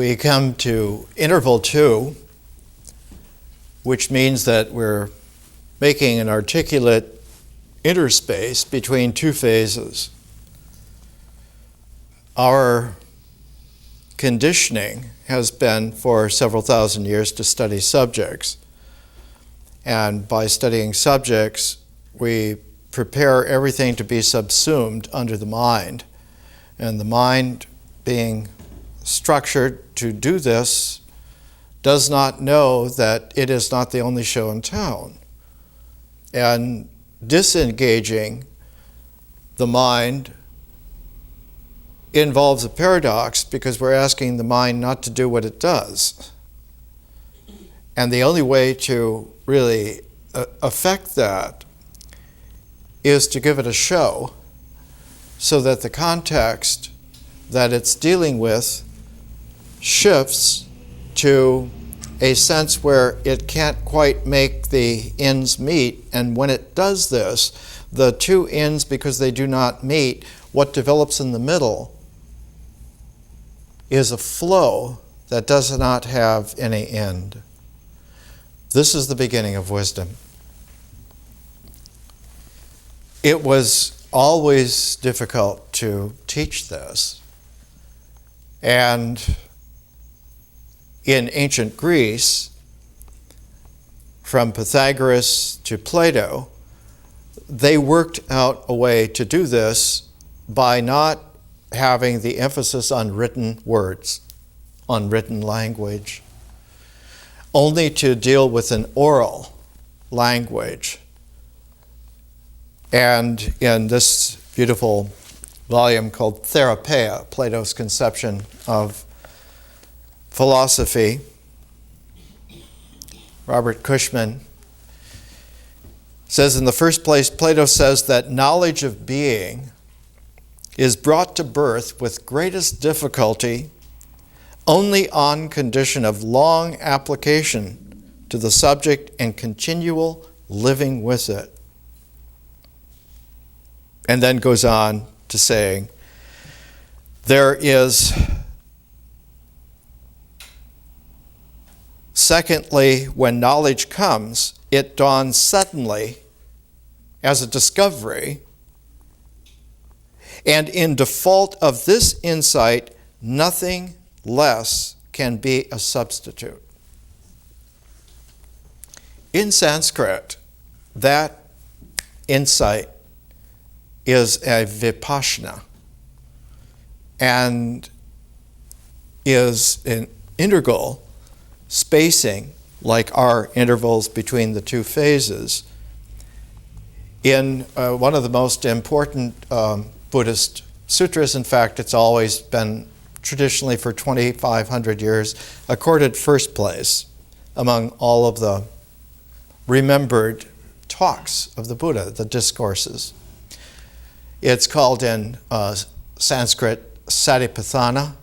we come to interval 2, which means that we're making an articulate interspace between two phases. Our conditioning has been for several thousand years to study subjects. And by studying subjects, we prepare everything to be subsumed under the mind. And the mind, being structured to do this, does not know that it is not the only show in town. And disengaging the mind involves a paradox because we're asking the mind not to do what it does. And the only way to really affect that is to give it a show so that the context that it's dealing with shifts to a sense where it can't quite make the ends meet. And when it does this, the two ends, because they do not meet, what develops in the middle is a flow that does not have any end. This is the beginning of wisdom. It was always difficult to teach this. And in ancient Greece, from Pythagoras to Plato, they worked out a way to do this by not having the emphasis on written words, on written language, only to deal with an oral language. And in this beautiful volume called Therapeia, Plato's conception of philosophy, Robert Cushman says, in the first place, Plato says that knowledge of being is brought to birth with greatest difficulty only on condition of long application to the subject and continual living with it. And then goes on to saying, there is, secondly, when knowledge comes, it dawns suddenly as a discovery, and in default of this insight, nothing less can be a substitute. In Sanskrit, that insight is a vipassana and is an integral spacing, like our intervals between the two phases, in one of the most important Buddhist sutras. In fact, it's always been traditionally for 2,500 years accorded first place among all of the remembered talks of the Buddha, the discourses. It's called in Sanskrit Satipatthana.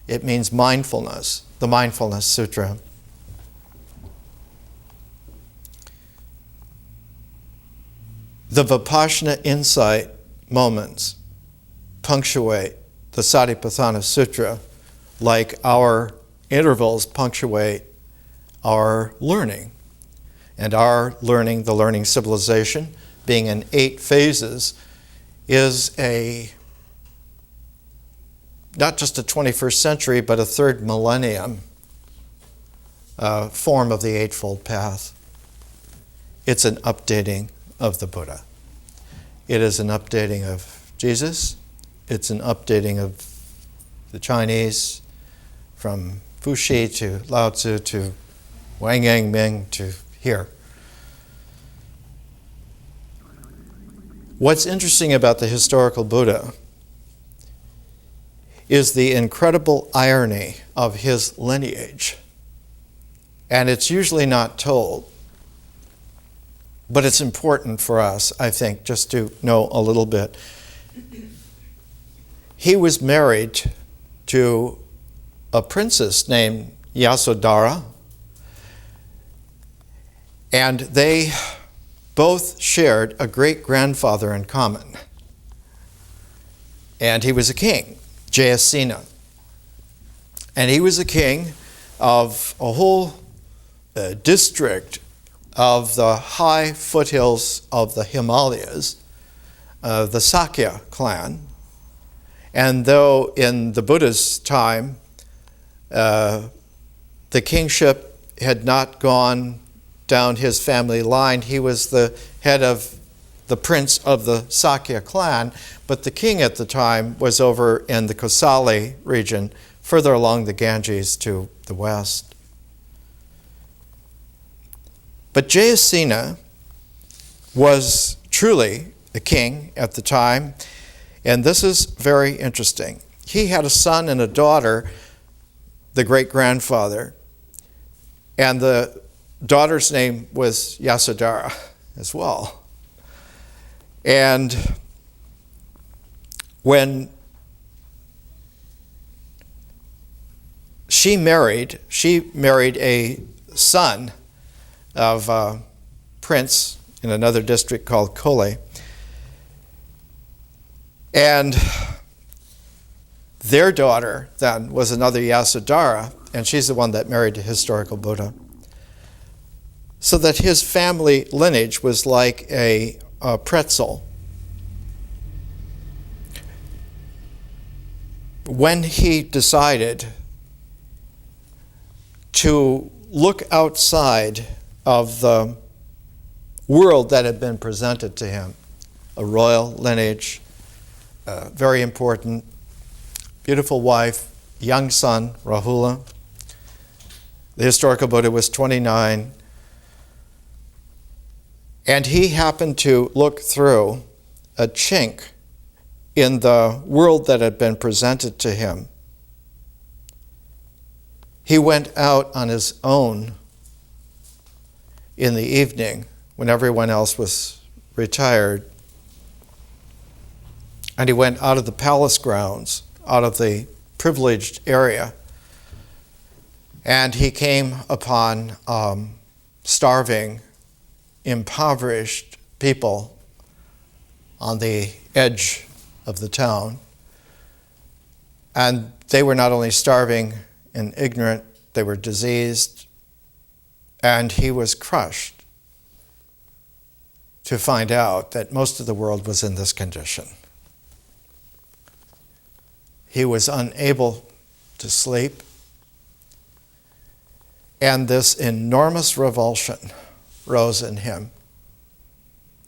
It means mindfulness, the Mindfulness Sutra. The Vipassana insight moments punctuate the Satipatthana Sutra like our intervals punctuate our learning. And our learning, the learning civilization, being in 8 phases, is not just a 21st century, but a third millennium form of the Eightfold Path. It's an updating of the Buddha. It is an updating of Jesus. It's an updating of the Chinese, from Fuxi to Lao Tzu to Wang Yang to here. What's interesting about the historical Buddha is the incredible irony of his lineage. And it's usually not told, but it's important for us, I think, just to know a little bit. He was married to a princess named Yasodhara, and they both shared a great-grandfather in common. And he was a king, Jayasena. And he was a king of a whole district of the high foothills of the Himalayas, the Sakya clan. And though in the Buddha's time, the kingship had not gone down his family line, he was the head of the prince of the Sakya clan, but the king at the time was over in the Kosali region, further along the Ganges to the west. But Jayasena was truly a king at the time, and this is very interesting. He had a son and a daughter, the great-grandfather, and the daughter's name was Yasodhara as well. And when she married a son of a prince in another district called Kole. And their daughter then was another Yasodhara, and she's the one that married the historical Buddha. So that his family lineage was like a pretzel. When he decided to look outside of the world that had been presented to him, a royal lineage, very important, beautiful wife, young son, Rahula. The historical Buddha was 29. And he happened to look through a chink in the world that had been presented to him. He went out on his own in the evening when everyone else was retired. And he went out of the palace grounds, out of the privileged area. And he came upon starving, impoverished people on the edge of the town. And they were not only starving and ignorant, they were diseased. And he was crushed to find out that most of the world was in this condition. He was unable to sleep. And this enormous revulsion rose in him.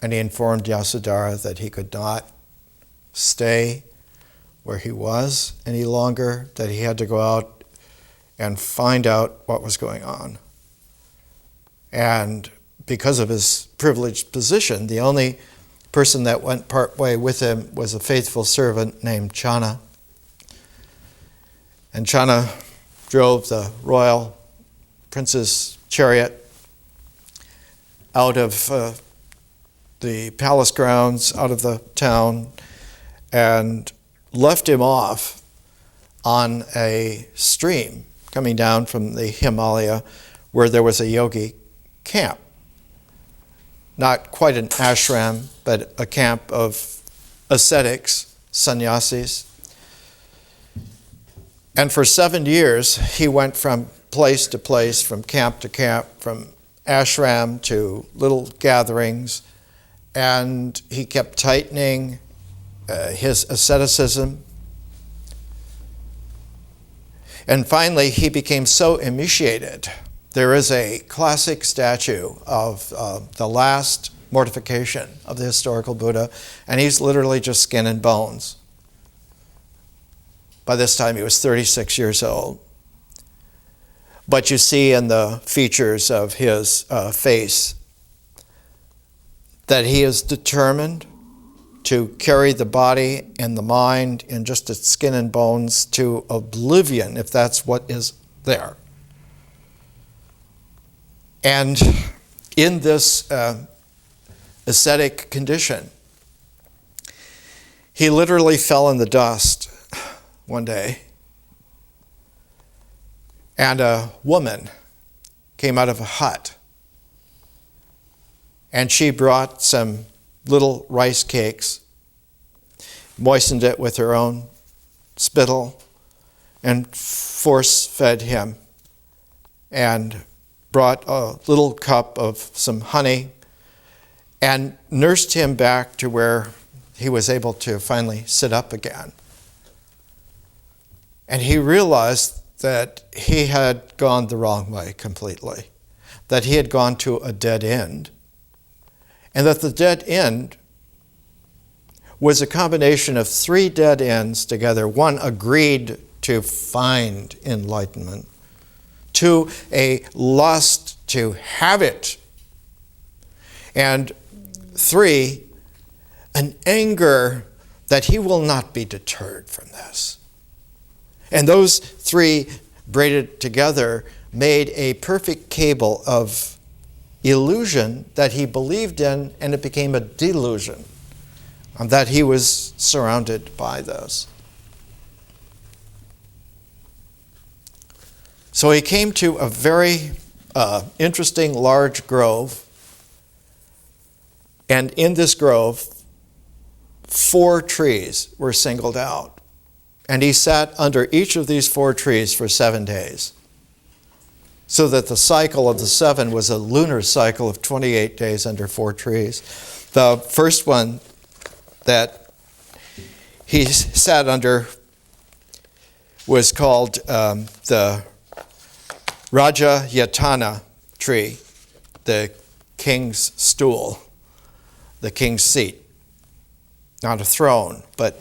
And he informed Yasodhara that he could not stay where he was any longer, that he had to go out and find out what was going on. And because of his privileged position, the only person that went part way with him was a faithful servant named Channa. And Channa drove the royal prince's chariot out of the palace grounds, out of the town, and left him off on a stream coming down from the Himalaya where there was a yogi camp. Not quite an ashram, but a camp of ascetics, sannyasis. And for 7 years, he went from place to place, from camp to camp, from ashram to little gatherings, and he kept tightening his asceticism. And finally, he became so emaciated. There is a classic statue of the last mortification of the historical Buddha, and he's literally just skin and bones. By this time, he was 36 years old. But you see in the features of his face that he is determined to carry the body and the mind in just its skin and bones to oblivion, if that's what is there. And in this ascetic condition, he literally fell in the dust one day. And a woman came out of a hut. And she brought some little rice cakes, moistened it with her own spittle, and force-fed him and brought a little cup of some honey and nursed him back to where he was able to finally sit up again. And he realized that he had gone the wrong way completely, that he had gone to a dead end, and that the dead end was a combination of three dead ends together. One, agreed to find enlightenment. Two, a lust to have it. And three, an anger that he will not be deterred from this. And those three braided together made a perfect cable of illusion that he believed in, and it became a delusion, that he was surrounded by those. So he came to a very interesting large grove, and in this grove, 4 trees were singled out. And he sat under each of these 4 trees for 7 days, so that the cycle of the 7 was a lunar cycle of 28 days under 4 trees. The first one that he sat under was called the Rajayatana tree, the king's stool, the king's seat. Not a throne, but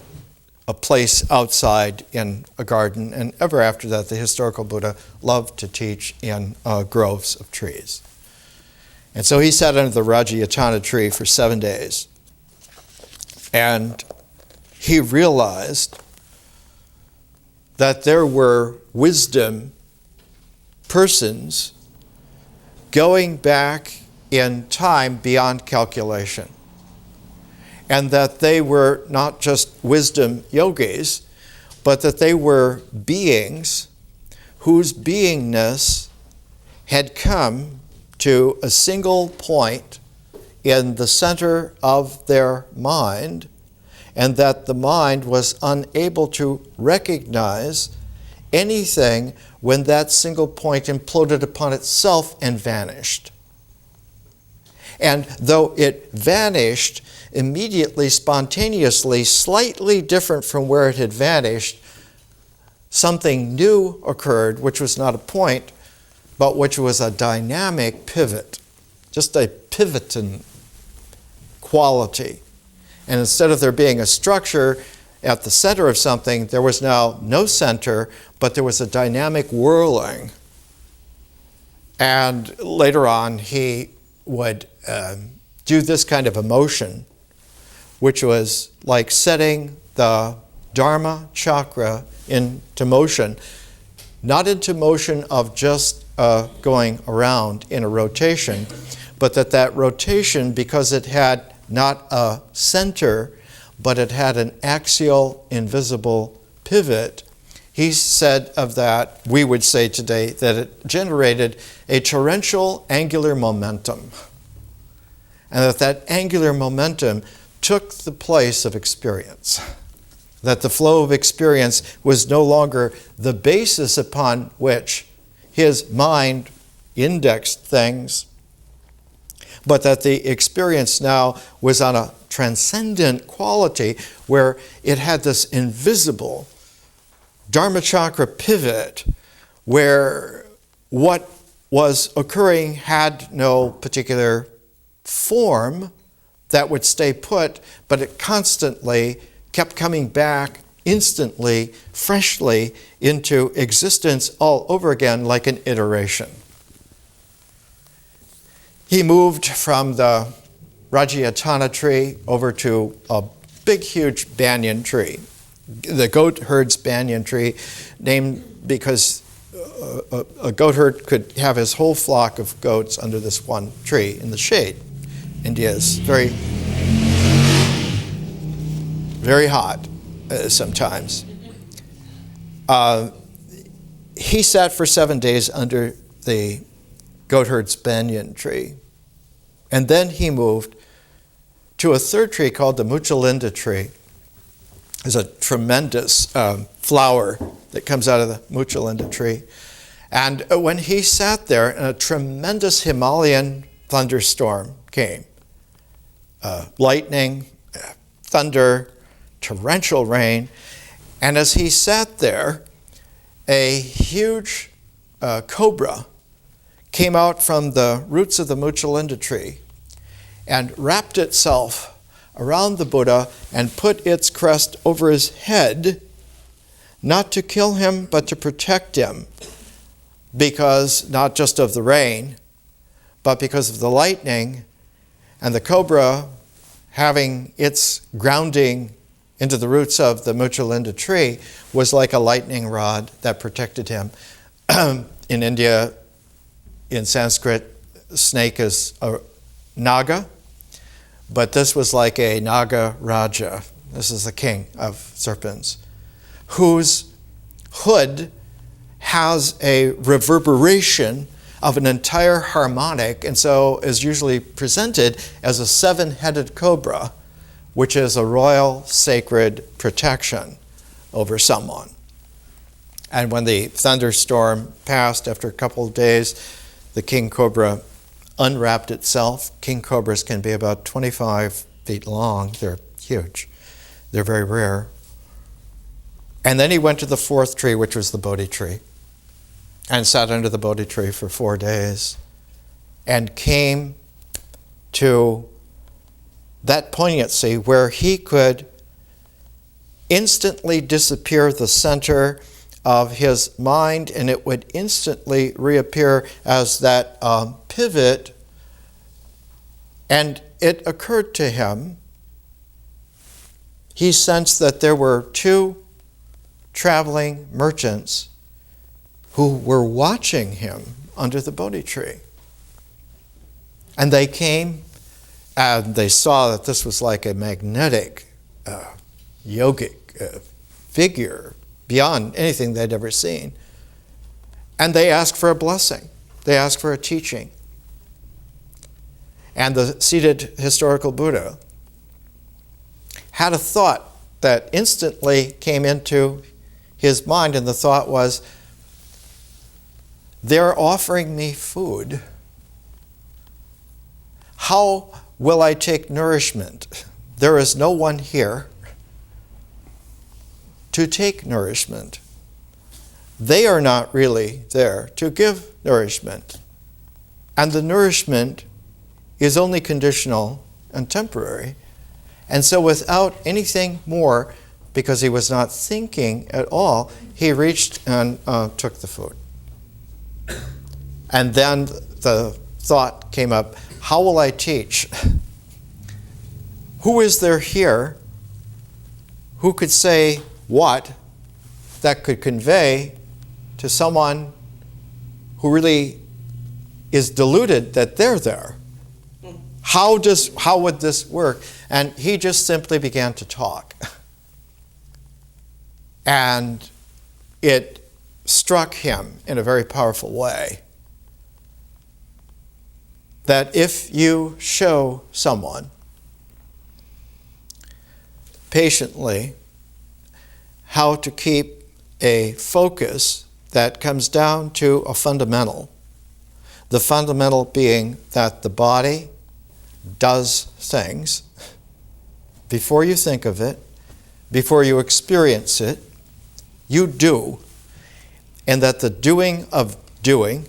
a place outside in a garden. And ever after that, the historical Buddha loved to teach in groves of trees. And so he sat under the Rajayatana tree for 7 days. And he realized that there were wisdom persons going back in time beyond calculation. And that they were not just wisdom yogis, but that they were beings whose beingness had come to a single point in the center of their mind, and that the mind was unable to recognize anything when that single point imploded upon itself and vanished. And though it vanished immediately, spontaneously, slightly different from where it had vanished, something new occurred, which was not a point, but which was a dynamic pivot, just a pivoting quality. And instead of there being a structure at the center of something, there was now no center, but there was a dynamic whirling. And later on, he would do this kind of a motion, which was like setting the Dharma chakra into motion, not into motion of just going around in a rotation, but that rotation, because it had not a center, but it had an axial, invisible pivot, he said of that, we would say today, that it generated a torrential angular momentum. And that angular momentum took the place of experience. That the flow of experience was no longer the basis upon which his mind indexed things, but that the experience now was on a transcendent quality where it had this invisible Dharma chakra pivot where what was occurring had no particular form that would stay put, but it constantly kept coming back instantly, freshly into existence all over again like an iteration. He moved from the Rajayatana tree over to a big, huge banyan tree, the goat herd's banyan tree, named because a goat herd could have his whole flock of goats under this one tree in the shade. India is very, very hot sometimes. He sat for 7 days under the goat herd's banyan tree. And then he moved to a third tree called the Muchalinda tree. It's a tremendous flower that comes out of the Muchalinda tree. And when he sat there, a tremendous Himalayan thunderstorm came. Lightning, thunder, torrential rain. And as he sat there, a huge cobra came out from the roots of the Muchalinda tree and wrapped itself around the Buddha and put its crest over his head, not to kill him, but to protect him, because not just of the rain, but because of the lightning, and the cobra having its grounding into the roots of the Muchalinda tree was like a lightning rod that protected him. In India, in Sanskrit, snake is a naga, but this was like a naga raja. This is the king of serpents, whose hood has a reverberation of an entire harmonic, and so is usually presented as a seven-headed cobra, which is a royal sacred protection over someone. And when the thunderstorm passed after a couple of days, the king cobra unwrapped itself. King cobras can be about 25 feet long. They're huge. They're very rare. And then he went to the fourth tree, which was the Bodhi tree, and sat under the Bodhi tree for 4 days, and came to that poignancy where he could instantly disappear the center of his mind, and it would instantly reappear as that pivot. And it occurred to him, he sensed that there were two traveling merchants who were watching him under the Bodhi tree. And they came and they saw that this was like a magnetic, yogic figure beyond anything they'd ever seen. And they asked for a blessing. They asked for a teaching. And the seated historical Buddha had a thought that instantly came into his mind, and the thought was, they're offering me food. How will I take nourishment? There is no one here to take nourishment. They are not really there to give nourishment. And the nourishment is only conditional and temporary. And so without anything more, because he was not thinking at all, he reached and took the food. And then the thought came up, how will I teach? Who is there here who could say what that could convey to someone who really is deluded that they're there? How would this work? And he just simply began to talk. And it struck him in a very powerful way that if you show someone patiently how to keep a focus that comes down to a fundamental, the fundamental being that the body does things before you think of it, before you experience it, you do, and that the doing of doing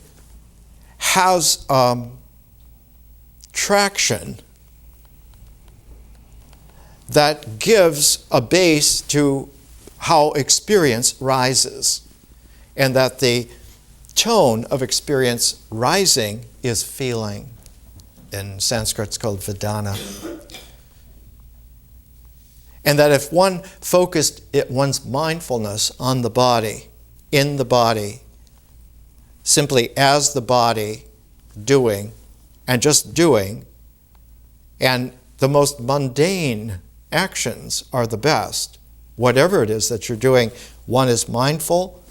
has traction that gives a base to how experience rises, and that the tone of experience rising is feeling. In Sanskrit, it's called Vedana. And that if one focused one's mindfulness on the body, in the body, simply as the body, doing, and just doing, and the most mundane actions are the best. Whatever it is that you're doing, one is mindful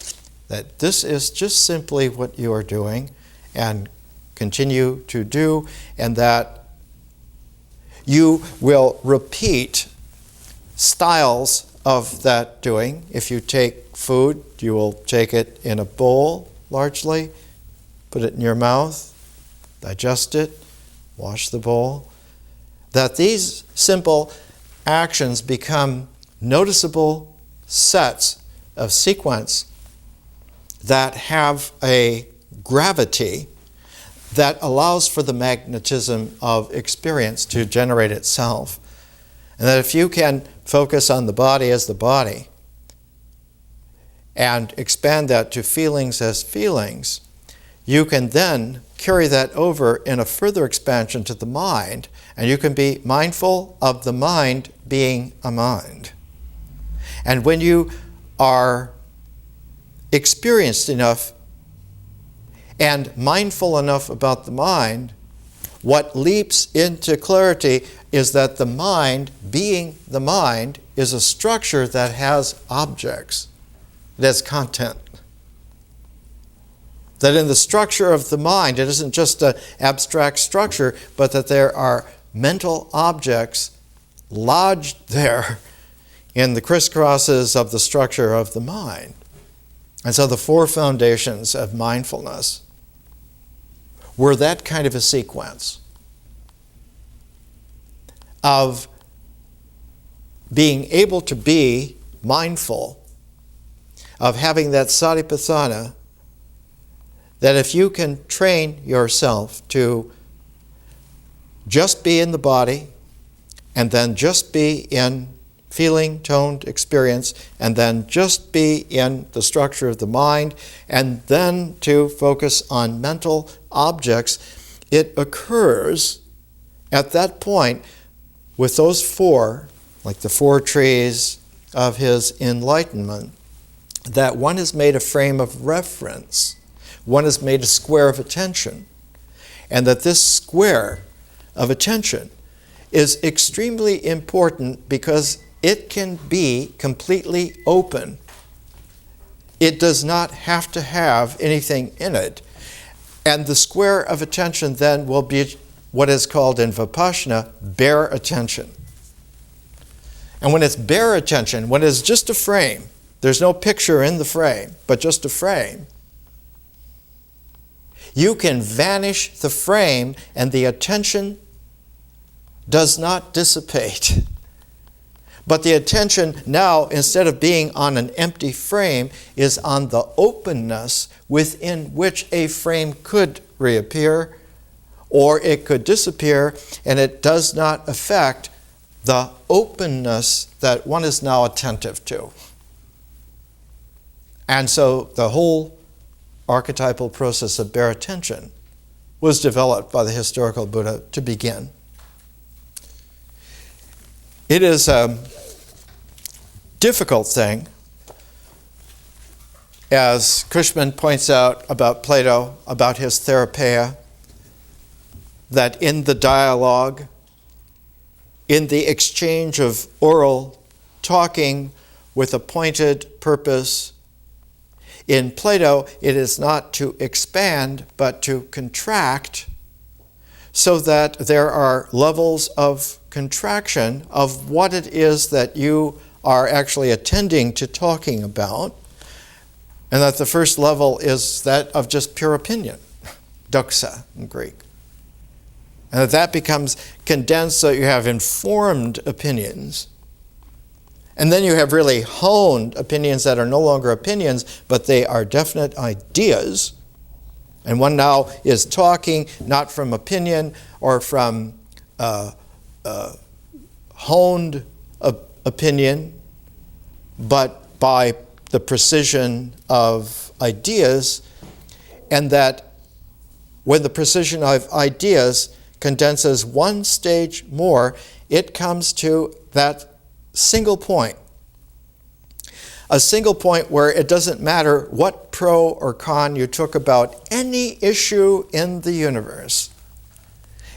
that this is just simply what you are doing, and continue to do, and that you will repeat styles of that doing. If you take food, you will take it in a bowl, largely, put it in your mouth, digest it, wash the bowl. That these simple actions become noticeable sets of sequence that have a gravity that allows for the magnetism of experience to generate itself. And that if you can focus on the body as the body and expand that to feelings as feelings, you can then carry that over in a further expansion to the mind, and you can be mindful of the mind being a mind. And when you are experienced enough and mindful enough about the mind, what leaps into clarity is that the mind, being the mind, is a structure that has objects, it has content. That in the structure of the mind, it isn't just an abstract structure, but that there are mental objects lodged there in the crisscrosses of the structure of the mind. And so the four foundations of mindfulness were that kind of a sequence of being able to be mindful, of having that Satipatthana, that if you can train yourself to just be in the body, and then just be in feeling, toned experience, and then just be in the structure of the mind, and then to focus on mental objects, it occurs at that point with those four, like the four trees of his enlightenment, that one is made a frame of reference, one is made a square of attention, and that this square of attention is extremely important because it can be completely open. It does not have to have anything in it. And the square of attention then will be what is called in Vipassana bare attention. And when it's bare attention, when it's just a frame, there's no picture in the frame, but just a frame, you can vanish the frame and the attention does not dissipate. But the attention now, instead of being on an empty frame, is on the openness within which a frame could reappear, or it could disappear, and it does not affect the openness that one is now attentive to. And so the whole archetypal process of bare attention was developed by the historical Buddha to begin. It is a difficult thing, as Cushman points out about Plato, about his therapeia, that in the dialogue, in the exchange of oral talking with a pointed purpose, in Plato it is not to expand but to contract, so that there are levels of contraction of what it is that you are actually attending to talking about, and that the first level is that of just pure opinion, doxa in Greek. And that becomes condensed so you have informed opinions. And then you have really honed opinions that are no longer opinions, but they are definite ideas. And one now is talking not from opinion or from honed opinion, but by the precision of ideas, and that when the precision of ideas condenses one stage more, it comes to that single point. A single point where it doesn't matter what pro or con you took about any issue in the universe.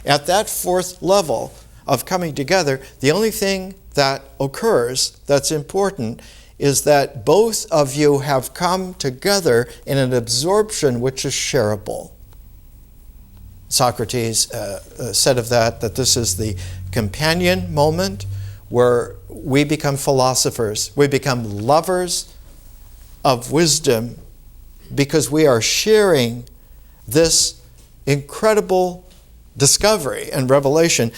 At that fourth level of coming together, the only thing that occurs that's important is that both of you have come together in an absorption which is shareable. Socrates said of that this is the companion moment where we become philosophers. We become lovers of wisdom because we are sharing this incredible discovery and revelation.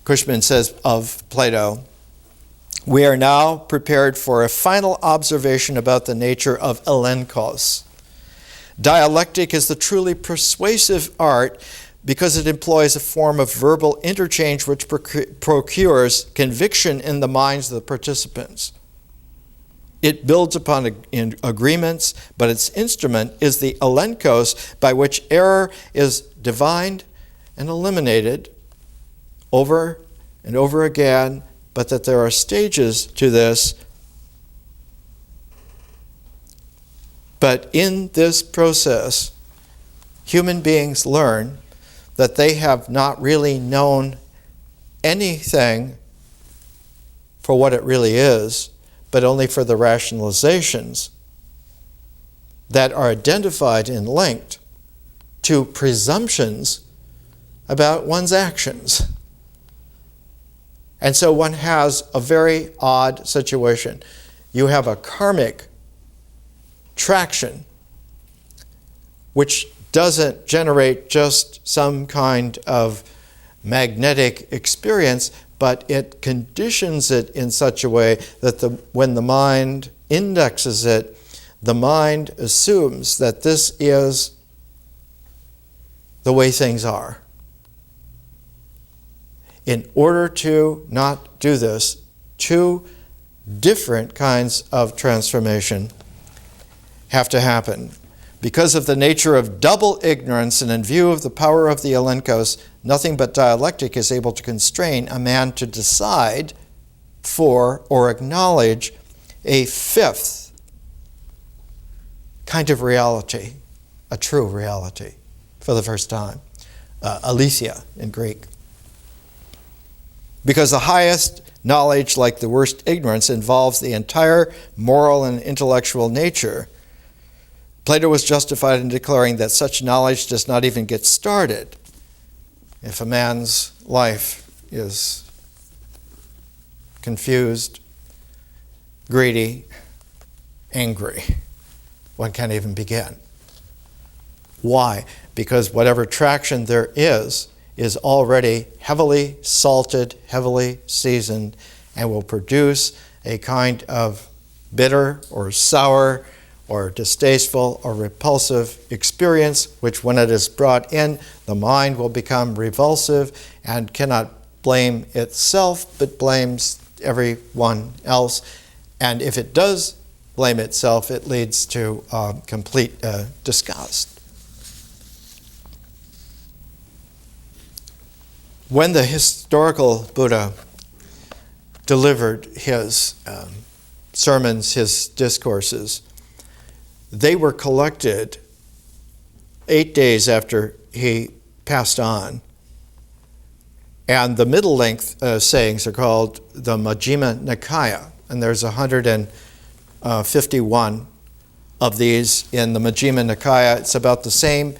Cushman says of Plato, "We are now prepared for a final observation about the nature of elenkos. Dialectic is the truly persuasive art because it employs a form of verbal interchange which procures conviction in the minds of the participants. It builds upon agreements, but its instrument is the elenkos by which error is divined and eliminated over and over again, but that there are stages to this. But in this process, human beings learn that they have not really known anything for what it really is, but only for the rationalizations that are identified and linked to presumptions about one's actions. And so one has a very odd situation. You have a karmic traction which doesn't generate just some kind of magnetic experience, but it conditions it in such a way that when the mind indexes it, the mind assumes that this is the way things are. In order to not do this, two different kinds of transformation have to happen. Because of the nature of double ignorance and in view of the power of the elenkos, nothing but dialectic is able to constrain a man to decide for or acknowledge a fifth kind of reality, a true reality, for the first time. Aletheia in Greek. Because the highest knowledge, like the worst ignorance, involves the entire moral and intellectual nature, Plato was justified in declaring that such knowledge does not even get started if a man's life is confused, greedy, angry. One can't even begin. Why? Because whatever traction there is already heavily salted, heavily seasoned, and will produce a kind of bitter or sour or distasteful or repulsive experience, which when it is brought in, the mind will become revulsive and cannot blame itself, but blames everyone else. And if it does blame itself, it leads to complete disgust. When the historical Buddha delivered his sermons, his discourses, they were collected 8 days after he passed on. And the middle-length sayings are called the Majima Nikaya. And there's 151 of these in the Majima Nikaya. It's about the same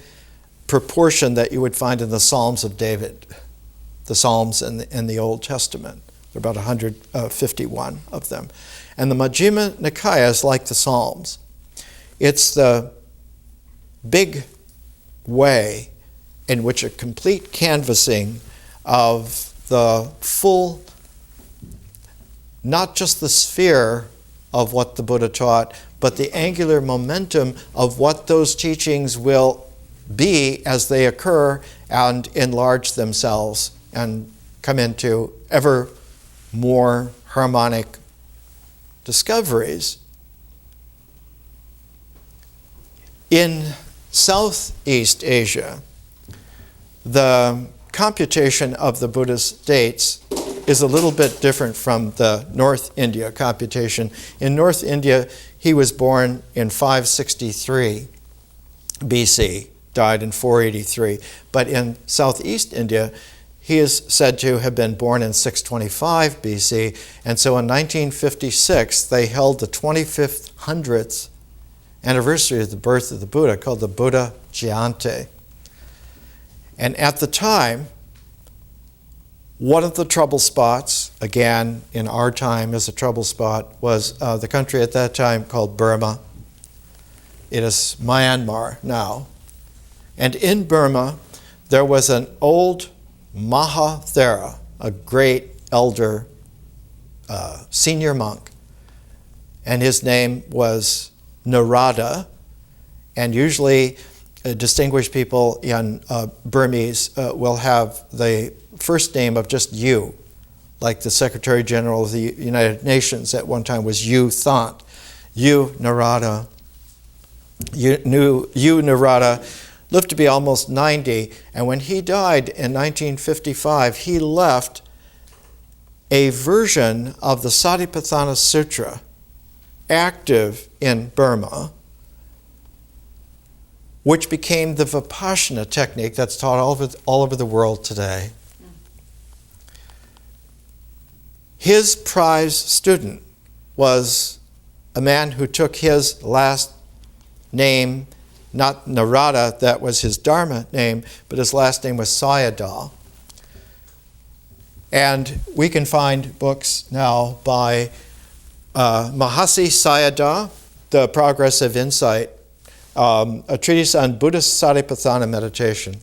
proportion that you would find in the Psalms of David, the Psalms in the Old Testament. There are about 151 of them. And the Majima Nikaya is like the Psalms. It's the big way in which a complete canvassing of the full, not just the sphere of what the Buddha taught, but the angular momentum of what those teachings will be as they occur and enlarge themselves and come into ever more harmonic discoveries. In Southeast Asia, the computation of the Buddhist dates is a little bit different from the North India computation. In North India, he was born in 563 BC, died in 483. But in Southeast India, he is said to have been born in 625 BC. And so in 1956, they held the 25th, 100th anniversary of the birth of the Buddha, called the Buddha Jayanti. And at the time, one of the trouble spots again in our time as a trouble spot, was the country at that time called Burma. It is Myanmar now. And in Burma, there was an old Mahathera, a great elder senior monk, and his name was Narada. And usually distinguished people in Burmese will have the first name of just you, like the Secretary General of the United Nations at one time was U Thant. U Narada. U Narada lived to be almost 90, and when he died in 1955, he left a version of the Satipatthana Sutra active in Burma, which became the Vipassana technique that's taught all over the world today. His prize student was a man who took his last name, not Narada, that was his Dharma name, but his last name was Sayadaw. And we can find books now by Mahasi Sayadaw, The Progress of Insight, a treatise on Buddhist Satipatthana meditation.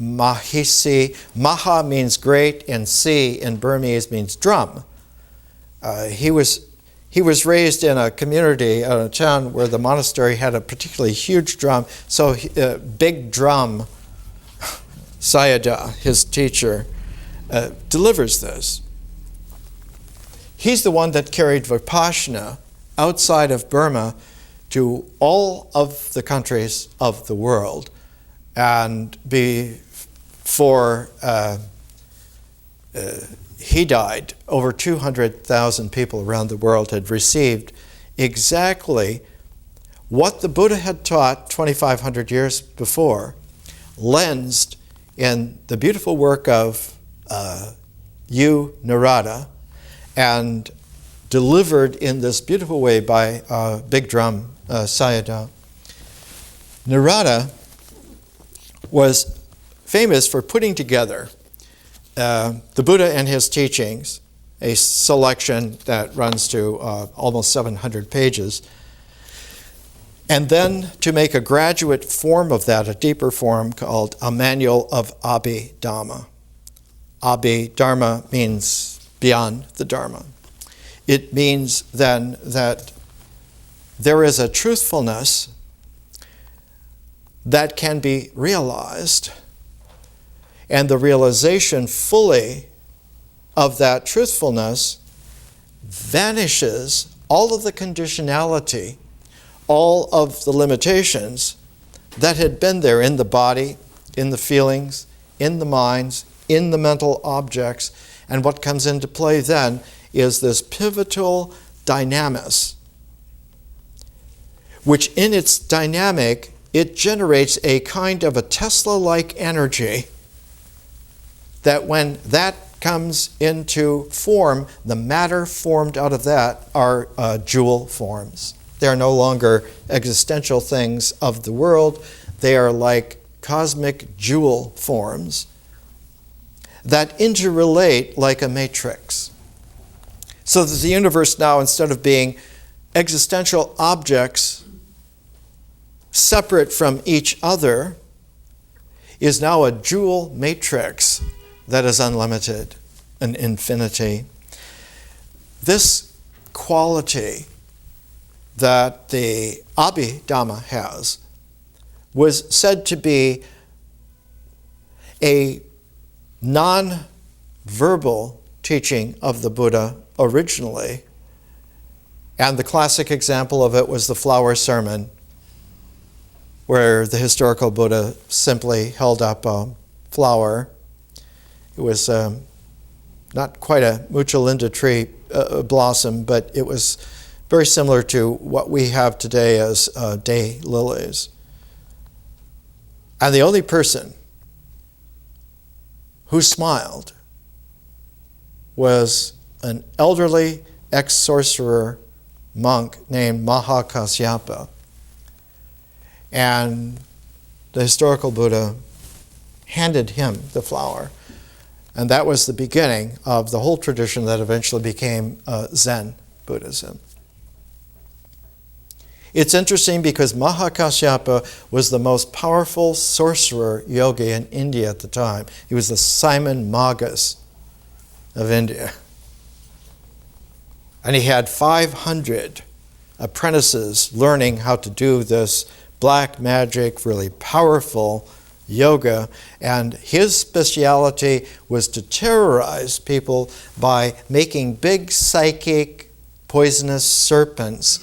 Mahisi, Maha means great, and Si in Burmese means drum. He was raised in a community, a town where the monastery had a particularly huge drum, so big drum, Sayadaw, his teacher, delivers this. He's the one that carried Vipassana outside of Burma to all of the countries of the world. And before he died, over 200,000 people around the world had received exactly what the Buddha had taught 2,500 years before, lensed in the beautiful work of U Narada, and delivered in this beautiful way by big drum Sayadaw. Narada was famous for putting together the Buddha and his teachings, a selection that runs to almost 700 pages, and then to make a graduate form of that, a deeper form called a Manual of Abhidharma. Abhidharma means beyond the Dharma. It means then that there is a truthfulness that can be realized, and the realization fully of that truthfulness vanishes all of the conditionality, all of the limitations that had been there in the body, in the feelings, in the minds, in the mental objects. And what comes into play then is this pivotal dynamis, which in its dynamic, it generates a kind of a Tesla-like energy that when that comes into form, the matter formed out of that are jewel forms. They are no longer existential things of the world. They are like cosmic jewel forms that interrelate like a matrix. So that the universe now, instead of being existential objects separate from each other, is now a jewel matrix that is unlimited, an infinity. This quality that the Abhidhamma has was said to be a non-verbal teaching of the Buddha originally. And the classic example of it was the flower sermon, where the historical Buddha simply held up a flower. It was not quite a Muchalinda tree blossom, but it was very similar to what we have today as day lilies. And the only person who smiled was an elderly ex-sorcerer monk named Mahakasyapa. And the historical Buddha handed him the flower. And that was the beginning of the whole tradition that eventually became Zen Buddhism. It's interesting because Mahakasyapa was the most powerful sorcerer yogi in India at the time. He was the Simon Magus of India. And he had 500 apprentices learning how to do this black magic, really powerful yoga. And his speciality was to terrorize people by making big psychic poisonous serpents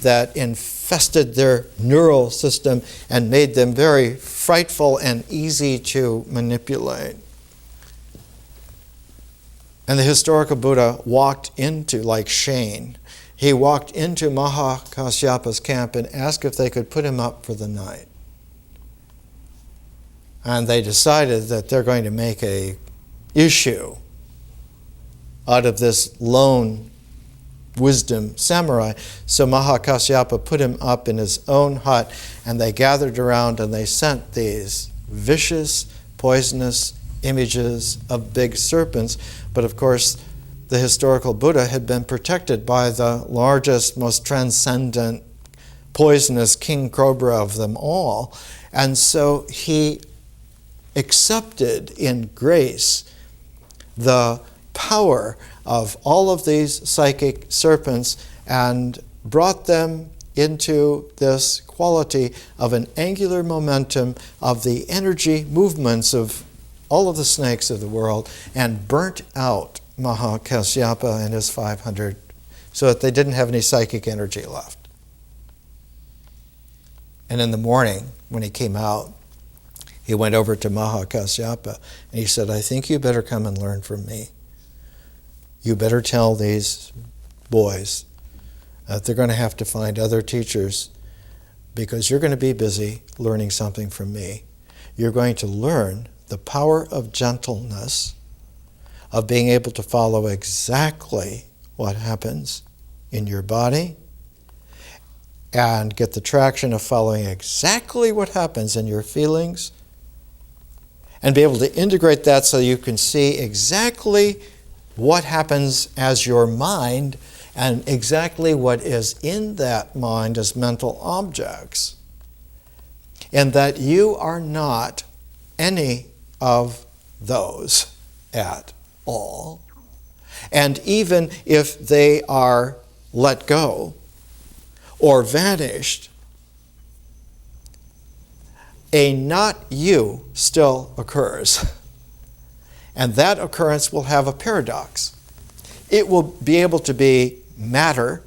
that infested their neural system and made them very frightful and easy to manipulate. And the historical Buddha walked into, like Shane, he walked into Mahakasyapa's camp and asked if they could put him up for the night. And they decided that they're going to make a issue out of this lone wisdom samurai. So Mahakasyapa put him up in his own hut, and they gathered around and they sent these vicious, poisonous images of big serpents. But of course, the historical Buddha had been protected by the largest, most transcendent, poisonous king cobra of them all. And so he accepted in grace the power of all of these psychic serpents and brought them into this quality of an angular momentum of the energy movements of all of the snakes of the world, and burnt out Mahakasyapa and his 500 so that they didn't have any psychic energy left. And in the morning, when he came out, he went over to Mahakasyapa and he said, I think you better come and learn from me. You better tell these boys that they're going to have to find other teachers because you're going to be busy learning something from me. You're going to learn the power of gentleness, of being able to follow exactly what happens in your body and get the traction of following exactly what happens in your feelings and be able to integrate that so you can see exactly what happens as your mind and exactly what is in that mind as mental objects. And that you are not any of those at all. And even if they are let go or vanished, a not you still occurs. And that occurrence will have a paradox. It will be able to be matter.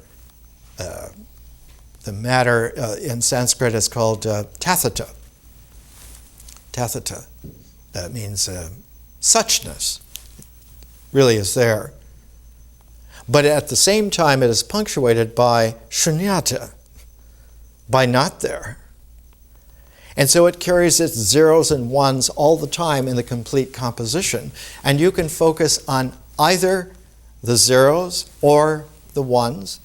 The matter in Sanskrit is called tathata. Tathata. That means suchness. Really is there. But at the same time, it is punctuated by shunyata, by not there. And so it carries its zeros and ones all the time in the complete composition. And you can focus on either the zeros or the ones,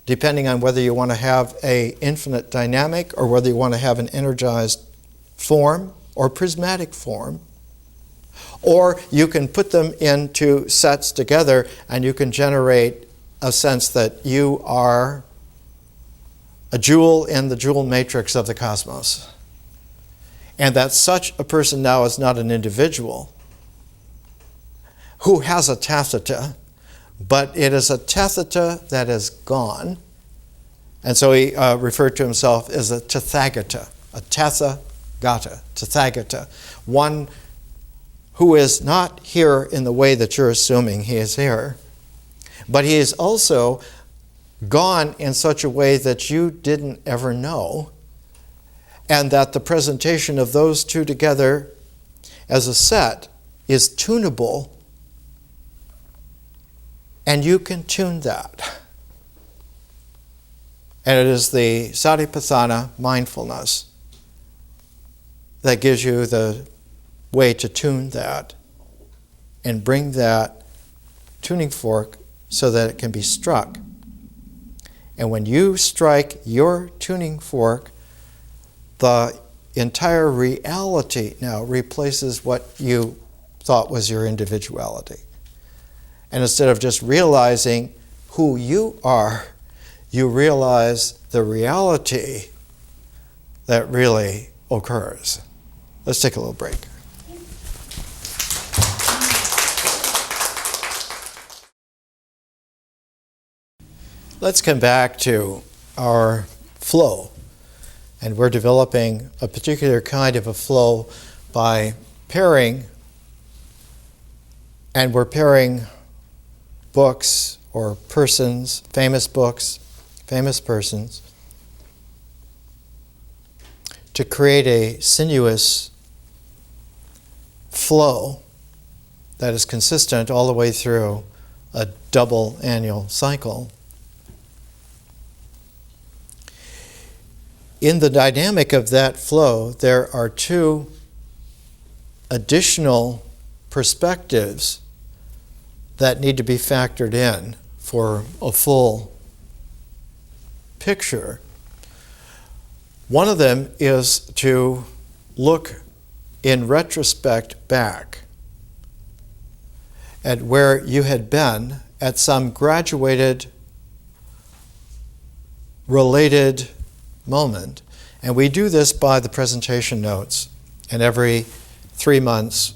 depending on whether you want to have an infinite dynamic or whether you want to have an energized form or prismatic form. Or you can put them into sets together and you can generate a sense that you are a jewel in the jewel matrix of the cosmos. And that such a person now is not an individual who has a tathata, but it is a tathata that is gone. And so he referred to himself as a tathagata, a tathagata, tathagata, one who is not here in the way that you're assuming he is here, but he is also gone in such a way that you didn't ever know, and that the presentation of those two together as a set is tunable, and you can tune that. And it is the Satipatthana mindfulness that gives you the way to tune that and bring that tuning fork so that it can be struck. And when you strike your tuning fork, the entire reality now replaces what you thought was your individuality. And instead of just realizing who you are, you realize the reality that really occurs. Let's take a little break. Let's come back to our flow. And we're developing a particular kind of a flow by pairing, and we're pairing books or persons, famous books, famous persons, to create a sinuous flow that is consistent all the way through a double annual cycle. In the dynamic of that flow, there are two additional perspectives that need to be factored in for a full picture. One of them is to look in retrospect back at where you had been at some graduated, related moment. And we do this by the presentation notes. And every 3 months,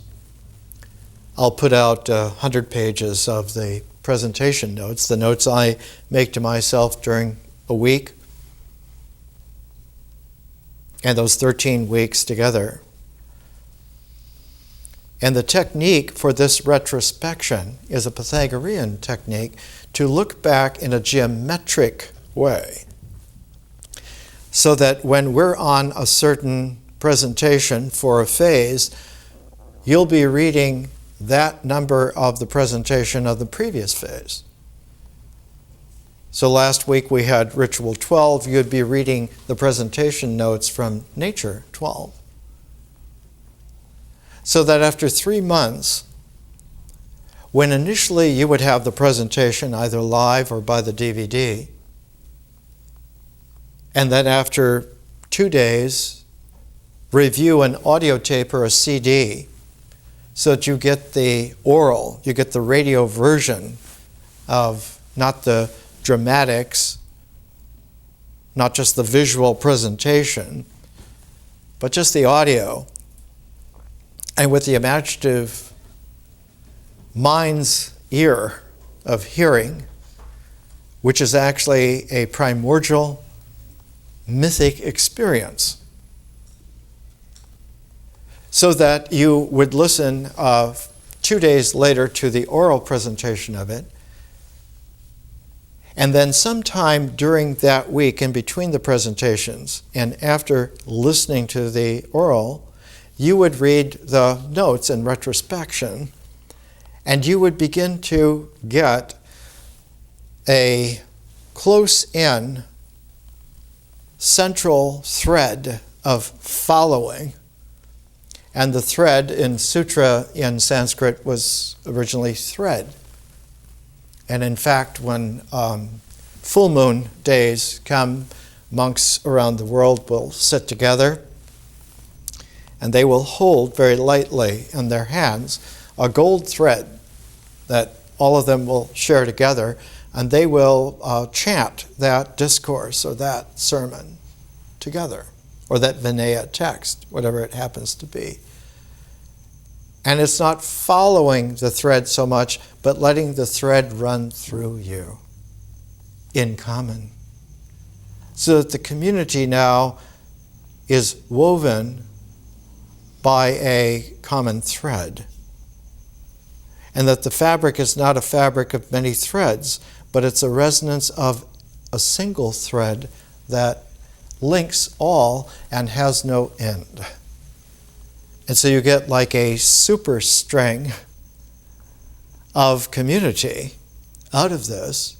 I'll put out 100 pages of the presentation notes, the notes I make to myself during a week, and those 13 weeks together. And the technique for this retrospection is a Pythagorean technique to look back in a geometric way, so that when we're on a certain presentation for a phase, you'll be reading that number of the presentation of the previous phase. So last week we had Ritual 12, you'd be reading the presentation notes from Nature 12. So that after 3 months, when initially you would have the presentation either live or by the DVD, and then after 2 days, review an audio tape or a CD so that you get the oral, you get the radio version of not the dramatics, not just the visual presentation, but just the audio. And with the imaginative mind's ear of hearing, which is actually a primordial mythic experience, so that you would listen 2 days later to the oral presentation of it, and then sometime during that week in between the presentations and after listening to the oral, you would read the notes in retrospection, and you would begin to get a close-in central thread of following. And the thread in sutra in Sanskrit was originally thread. And in fact, when full moon days come, monks around the world will sit together and they will hold very lightly in their hands a gold thread that all of them will share together, and they will chant that discourse or that sermon together, or that Vinaya text, whatever it happens to be. And it's not following the thread so much, but letting the thread run through you in common. So that the community now is woven by a common thread. And that the fabric is not a fabric of many threads, but it's a resonance of a single thread that links all and has no end. And so you get like a super string of community out of this.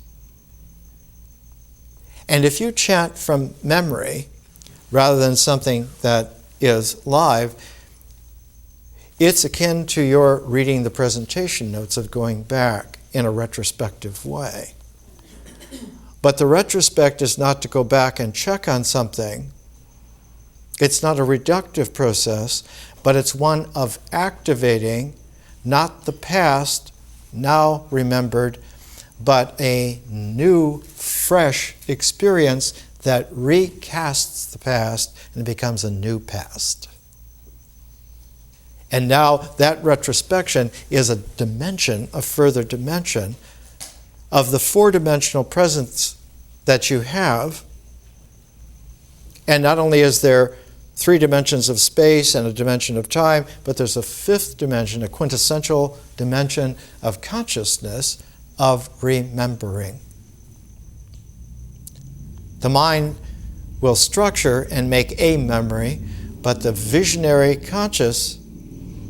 And if you chant from memory rather than something that is live, it's akin to your reading the presentation notes of going back in a retrospective way. But the retrospect is not to go back and check on something. It's not a reductive process, but it's one of activating not the past, now remembered, but a new, fresh experience that recasts the past and becomes a new past. And now that retrospection is a dimension, a further dimension of the four-dimensional presence that you have. And not only is there 3 dimensions of space and a dimension of time, but there's a 5th dimension, a quintessential dimension of consciousness, of remembering. The mind will structure and make a memory, but the visionary conscious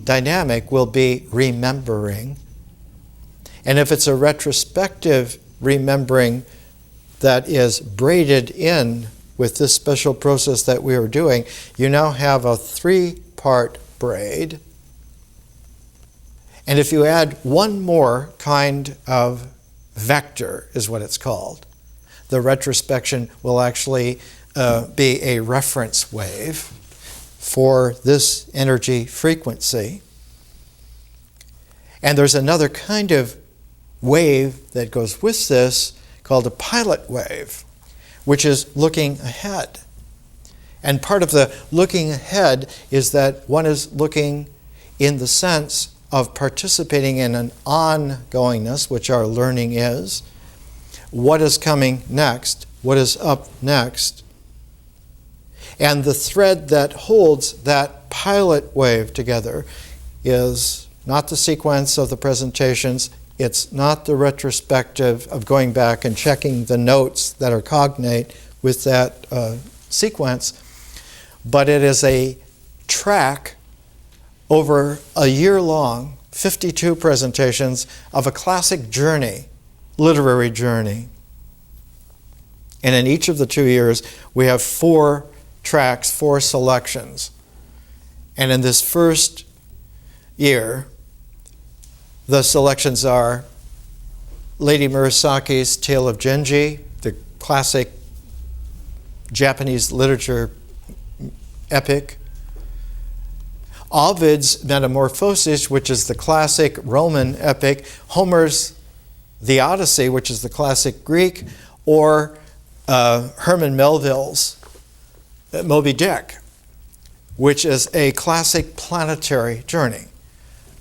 dynamic will be remembering. And if it's a retrospective remembering that is braided in with this special process that we are doing, you now have a 3-part braid. And if you add one more kind of vector, is what it's called, the retrospection will actually be a reference wave for this energy frequency. And there's another kind of wave that goes with this called a pilot wave, which is looking ahead. And part of the looking ahead is that one is looking in the sense of participating in an ongoingness, which our learning is. What is coming next? What is up next? And the thread that holds that pilot wave together is not the sequence of the presentations. It's not the retrospective of going back and checking the notes that are cognate with that sequence, but it is a track over a year long, 52 presentations of a classic journey, literary journey. And in each of the 2 years, we have 4 tracks, 4 selections. And in this first year, the selections are Lady Murasaki's Tale of Genji, the classic Japanese literature epic. Ovid's Metamorphosis, which is the classic Roman epic. Homer's The Odyssey, which is the classic Greek. Or Herman Melville's Moby Dick, which is a classic planetary journey.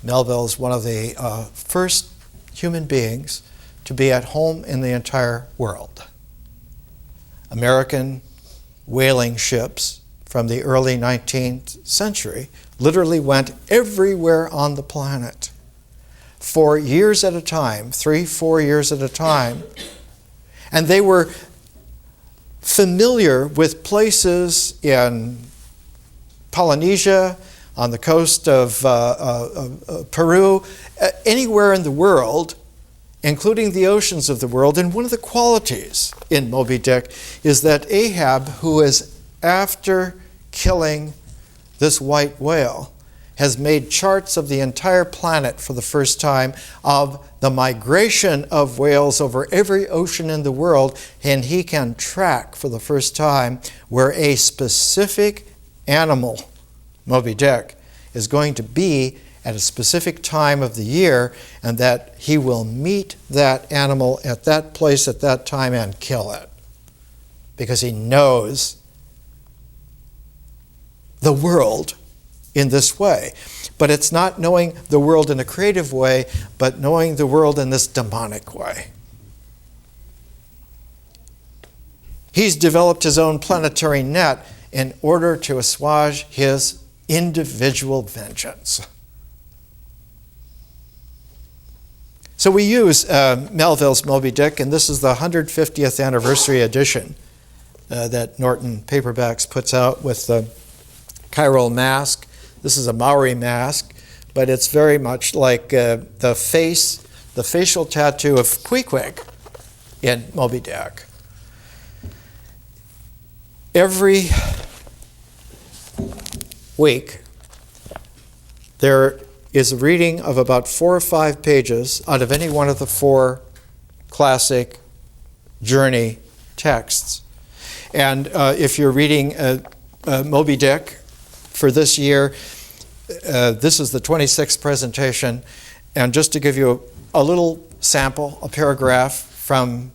Melville is one of the first human beings to be at home in the entire world. American whaling ships from the early 19th century literally went everywhere on the planet for years at a time, 3-4 years at a time. And they were familiar with places in Polynesia, on the coast of Peru, anywhere in the world, including the oceans of the world. And one of the qualities in Moby Dick is that Ahab, who is after killing this white whale, has made charts of the entire planet for the first time of the migration of whales over every ocean in the world, and he can track for the first time where a specific animal, Moby Dick, is going to be at a specific time of the year, and that he will meet that animal at that place at that time and kill it, because he knows the world in this way. But it's not knowing the world in a creative way, but knowing the world in this demonic way. He's developed his own planetary net in order to assuage his individual vengeance. So we use Melville's Moby Dick, and this is the 150th anniversary edition that Norton Paperbacks puts out with the chiral mask. This is a Maori mask, but it's very much like the facial tattoo of Queequeg in Moby Dick. Every week, there is a reading of about 4 or 5 pages out of any one of the 4 classic journey texts. And if you're reading Moby Dick for this year, This is the 26th presentation, and just to give you a little sample, a paragraph from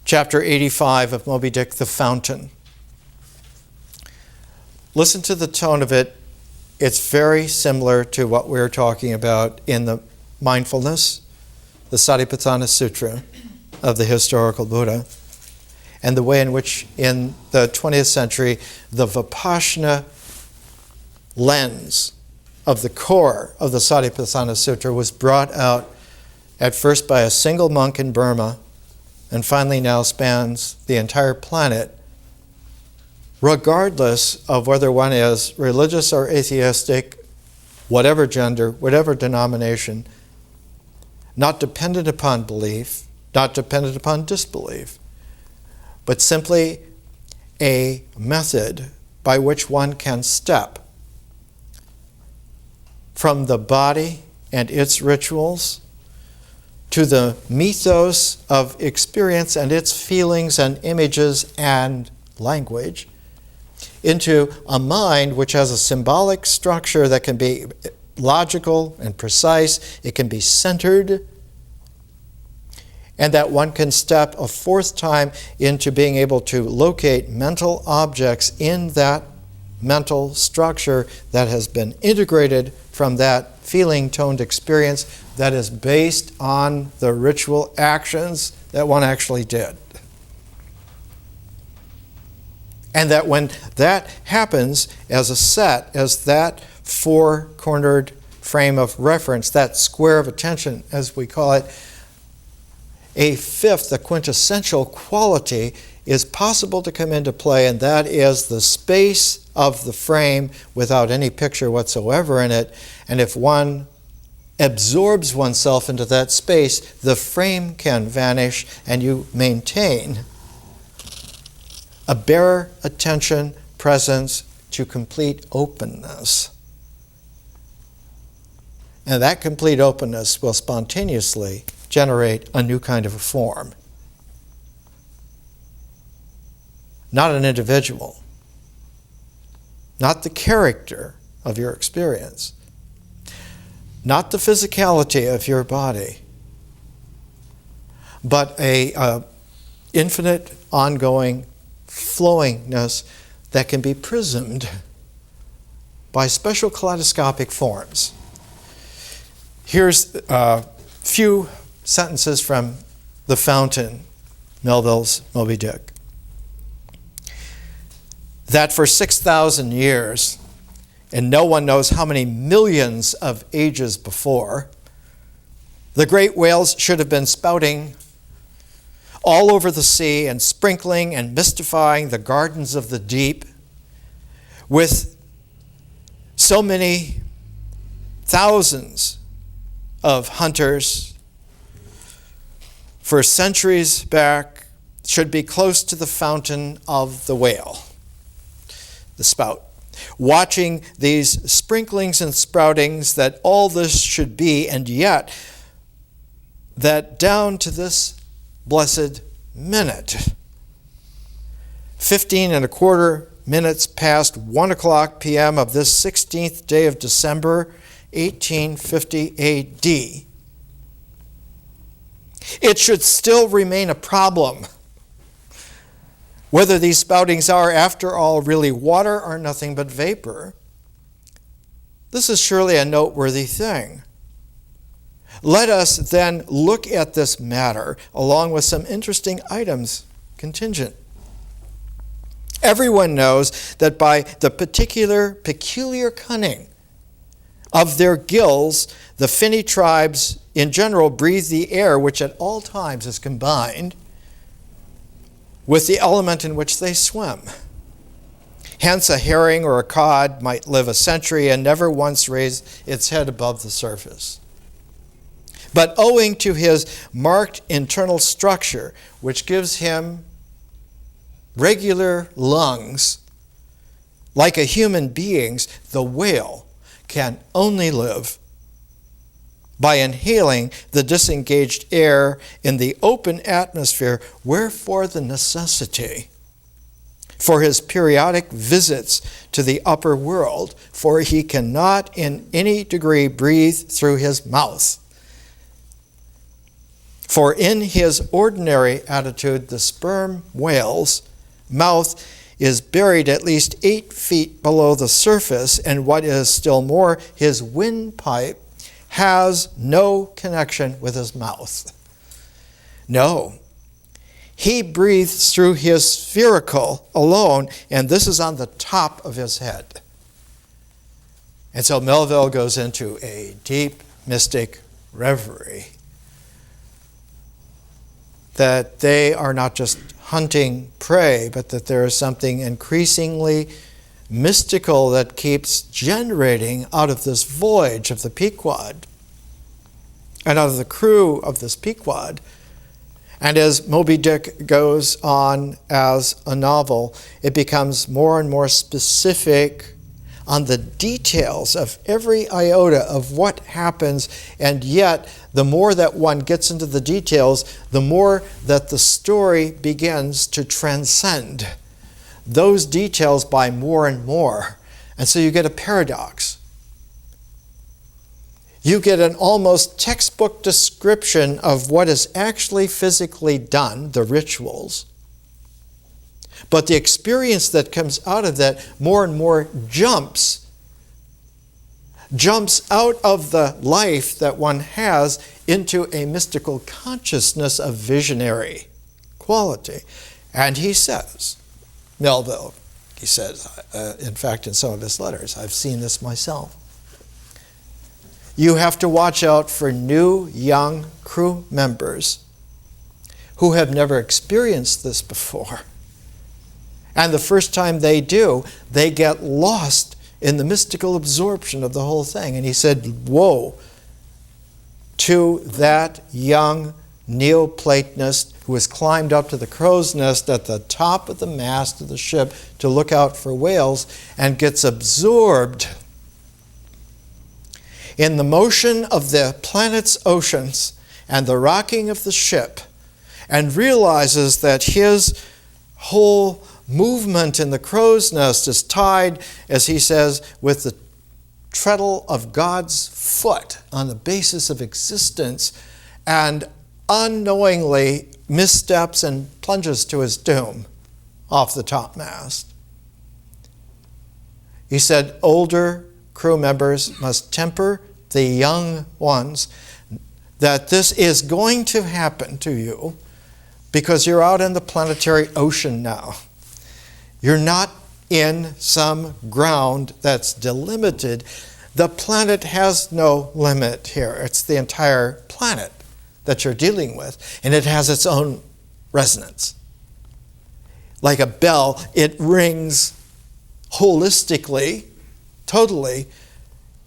chapter 85 of Moby Dick, The Fountain. Listen to the tone of it. It's very similar to what we're talking about in the Mindfulness, the Satipatthana Sutra of the historical Buddha, and the way in which in the 20th century the Vipassana lens of the core of the Satipatthana Sutra was brought out at first by a single monk in Burma and finally now spans the entire planet, regardless of whether one is religious or atheistic, whatever gender, whatever denomination, not dependent upon belief, not dependent upon disbelief, but simply a method by which one can step from the body and its rituals to the mythos of experience and its feelings and images and language, into a mind which has a symbolic structure that can be logical and precise, it can be centered, and that one can step a fourth time into being able to locate mental objects in that mental structure that has been integrated from that feeling-toned experience that is based on the ritual actions that one actually did. And that when that happens as a set, as that four-cornered frame of reference, that square of attention, as we call it, a fifth, the quintessential quality, is possible to come into play, and that is the space of the frame without any picture whatsoever in it. And if one absorbs oneself into that space, the frame can vanish and you maintain a bare attention presence to complete openness. And that complete openness will spontaneously generate a new kind of a form. Not an individual, not the character of your experience, not the physicality of your body, but a infinite, ongoing flowingness that can be prismed by special kaleidoscopic forms. Here's a few sentences from The Fountain, Melville's Moby Dick. That for 6,000 years, and no one knows how many millions of ages before, the great whales should have been spouting all over the sea and sprinkling and mystifying the gardens of the deep with so many thousands of hunters for centuries back should be close to the fountain of the whale, the spout, watching these sprinklings and sproutings, that all this should be, and yet that down to this blessed minute, 15 and a quarter minutes past 1 o'clock p.m. of this 16th day of December, 1850 A.D., it should still remain a problem whether these spoutings are, after all, really water or nothing but vapor. This is surely a noteworthy thing. Let us then look at this matter along with some interesting items contingent. Everyone knows that by the peculiar cunning of their gills, the finny tribes in general breathe the air which at all times is combined with the element in which they swim. Hence, a herring or a cod might live a century and never once raise its head above the surface. But owing to his marked internal structure, which gives him regular lungs, like a human being's, the whale can only live by inhaling the disengaged air in the open atmosphere, wherefore the necessity for his periodic visits to the upper world, for he cannot in any degree breathe through his mouth. For in his ordinary attitude, the sperm whale's mouth is buried at least 8 feet below the surface, and what is still more, his windpipe has no connection with his mouth. No. He breathes through his spherical alone, and this is on the top of his head. And so Melville goes into a deep mystic reverie that they are not just hunting prey, but that there is something increasingly mystical that keeps generating out of this voyage of the Pequod and out of the crew of this Pequod. And as Moby Dick goes on as a novel, it becomes more and more specific on the details of every iota of what happens, and yet the more that one gets into the details, the more that the story begins to transcend those details by more and more. And so you get a paradox. You get an almost textbook description of what is actually physically done, the rituals. But the experience that comes out of that more and more jumps out of the life that one has into a mystical consciousness of visionary quality. And he says, Melville, he says, in fact, in some of his letters, I've seen this myself. You have to watch out for new young crew members who have never experienced this before. And the first time they do, they get lost in the mystical absorption of the whole thing. And he said, woe to that young Neoplatonist who has climbed up to the crow's nest at the top of the mast of the ship to look out for whales and gets absorbed in the motion of the planet's oceans and the rocking of the ship, and realizes that his whole movement in the crow's nest is tied, as he says, with the treadle of God's foot on the basis of existence, and unknowingly missteps and plunges to his doom off the topmast. He said, older crew members must temper the young ones that this is going to happen to you because you're out in the planetary ocean now. You're not in some ground that's delimited. The planet has no limit here. It's the entire planet that you're dealing with, and it has its own resonance. Like a bell, it rings holistically, totally,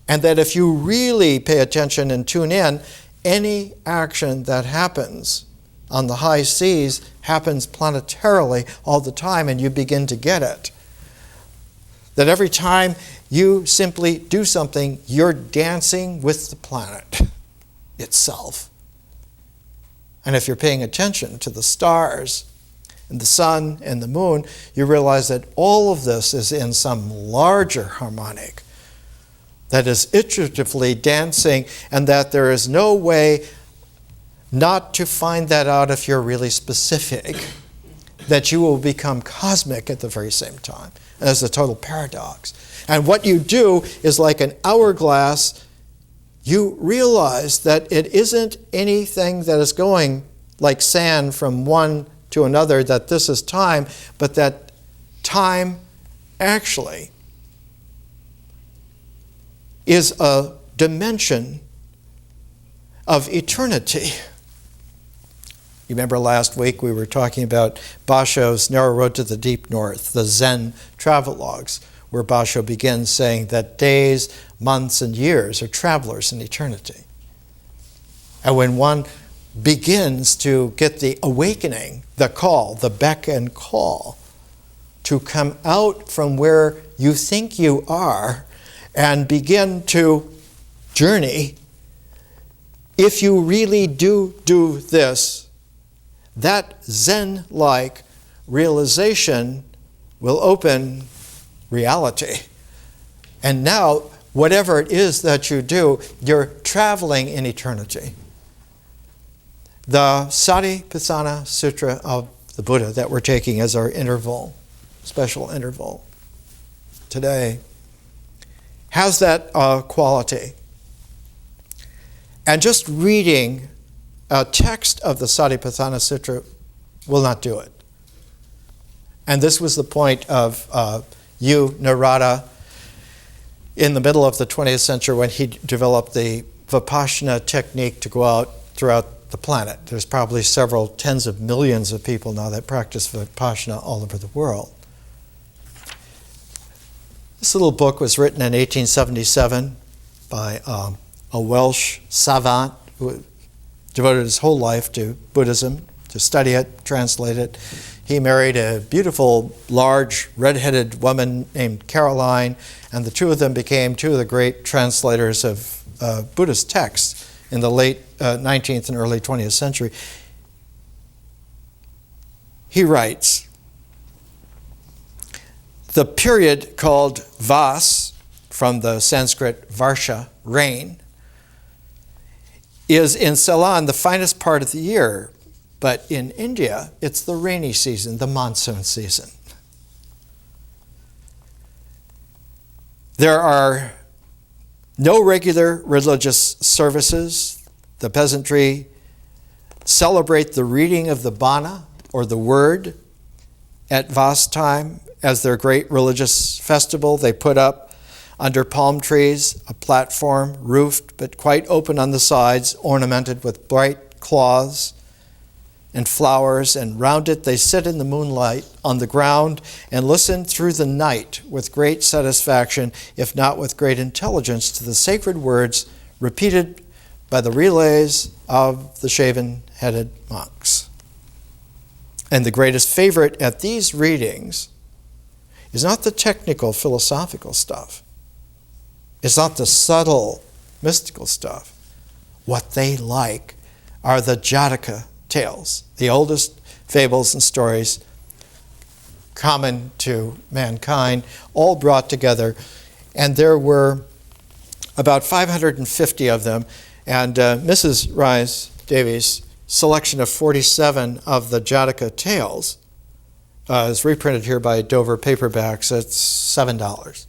and that if you really pay attention and tune in, any action that happens on the high seas happens planetarily all the time, and you begin to get it. That every time you simply do something, you're dancing with the planet itself. And if you're paying attention to the stars and the sun and the moon, you realize that all of this is in some larger harmonic that is iteratively dancing, and that there is no way not to find that out if you're really specific, that you will become cosmic at the very same time. And that's a total paradox. And what you do is like an hourglass. You realize that it isn't anything that is going like sand from one to another, that this is time, but that time actually is a dimension of eternity. You remember last week we were talking about Basho's Narrow Road to the Deep North, the Zen travelogues, where Basho begins saying that days, months, and years are travelers in eternity. And when one begins to get the awakening, the call, the beck and call, to come out from where you think you are and begin to journey, if you really do this, that Zen-like realization will open reality. And now, whatever it is that you do, you're traveling in eternity. The Satipatthana Sutra of the Buddha that we're taking as our special interval today, has that quality. And just reading a text of the Satipatthana Sutra will not do it. And this was the point of Narada in the middle of the 20th century when he developed the Vipassana technique to go out throughout the planet. There's probably several tens of millions of people now that practice Vipassana all over the world. This little book was written in 1877 by a Welsh savant who devoted his whole life to Buddhism, to study it, translate it. He married a beautiful, large, red-headed woman named Caroline, and the two of them became two of the great translators of Buddhist texts in the late 19th and early 20th century. He writes, the period called Vas, from the Sanskrit Varsha, rain, is in Ceylon the finest part of the year, but in India it's the rainy season, the monsoon season. There are no regular religious services. The peasantry celebrate the reading of the Bana, or the Word, at Vas time as their great religious festival. They put up under palm trees a platform, roofed but quite open on the sides, ornamented with bright cloths and flowers, and round it they sit in the moonlight on the ground and listen through the night with great satisfaction, if not with great intelligence, to the sacred words repeated by the relays of the shaven-headed monks. And the greatest favorite at these readings is not the technical philosophical stuff. It's not the subtle mystical stuff. What they like are the Jataka Tales, the oldest fables and stories common to mankind, all brought together. And there were about 550 of them. And Mrs. Rice Davies' selection of 47 of the Jataka Tales is reprinted here by Dover Paperbacks. It's $7.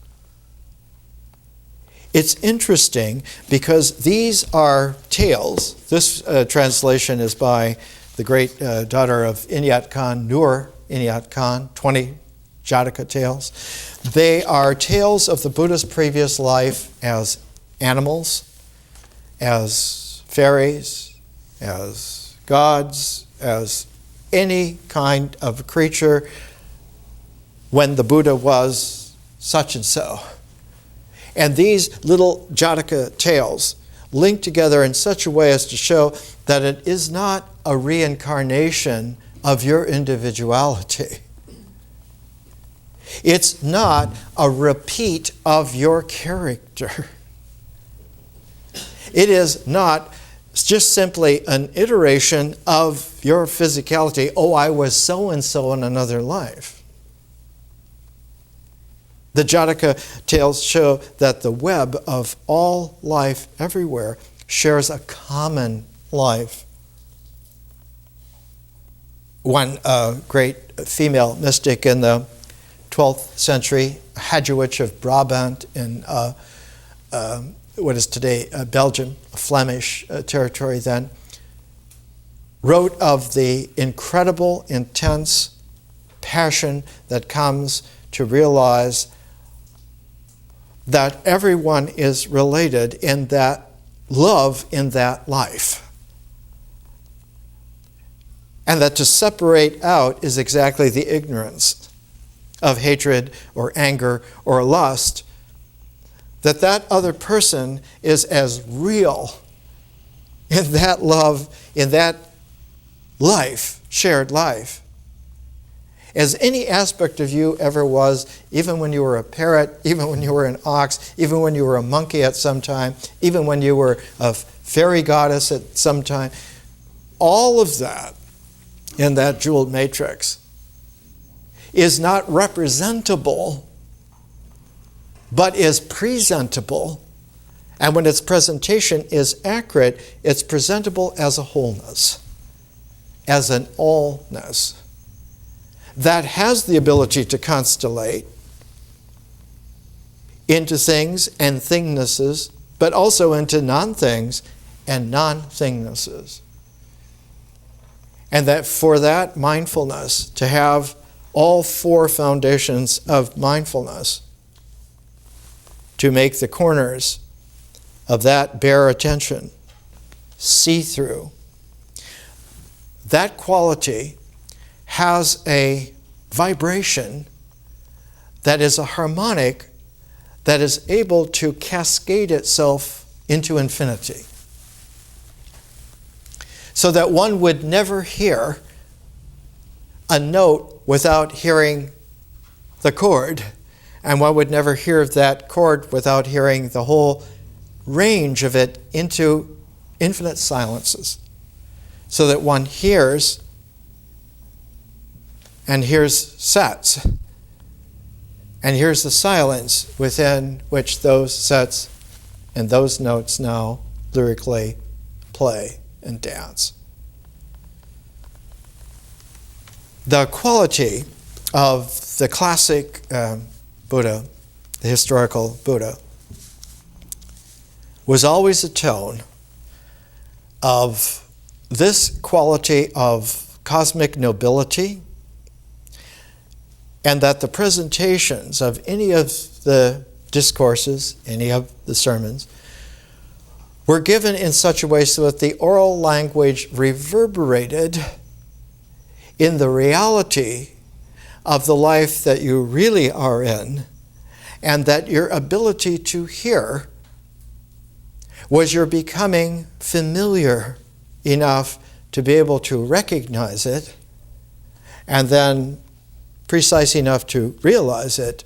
It's interesting because these are tales. This translation is by the great daughter of Inayat Khan, Nur Inayat Khan, 20 Jataka Tales. They are tales of the Buddha's previous life as animals, as fairies, as gods, as any kind of creature when the Buddha was such and so. And these little Jataka tales link together in such a way as to show that it is not a reincarnation of your individuality. It's not a repeat of your character. It is not just simply an iteration of your physicality. Oh, I was so-and-so in another life. The Jataka Tales show that the web of all life everywhere shares a common life. One great female mystic in the 12th century, Hadjewich of Brabant in what is today Belgium, a Flemish territory then, wrote of the incredible, intense passion that comes to realize that everyone is related in that love in that life. And that to separate out is exactly the ignorance of hatred or anger or lust, that other person is as real in that love, in that life, shared life, as any aspect of you ever was, even when you were a parrot, even when you were an ox, even when you were a monkey at some time, even when you were a fairy goddess at some time. All of that in that jeweled matrix is not representable, but is presentable. And when its presentation is accurate, it's presentable as a wholeness, as an allness that has the ability to constellate into things and thingnesses, but also into non-things and non-thingnesses. And that for that mindfulness, to have all four foundations of mindfulness, to make the corners of that bare attention see-through, that quality has a vibration that is a harmonic that is able to cascade itself into infinity. So that one would never hear a note without hearing the chord, and one would never hear that chord without hearing the whole range of it into infinite silences. So that one hears and hears sets, and here's the silence within which those sets and those notes now lyrically play and dance. The quality of the classic Buddha, the historical Buddha, was always a tone of this quality of cosmic nobility, and that the presentations of any of the discourses, any of the sermons, were given in such a way so that the oral language reverberated in the reality of the life that you really are in, and that your ability to hear was your becoming familiar enough to be able to recognize it, and then precise enough to realize it,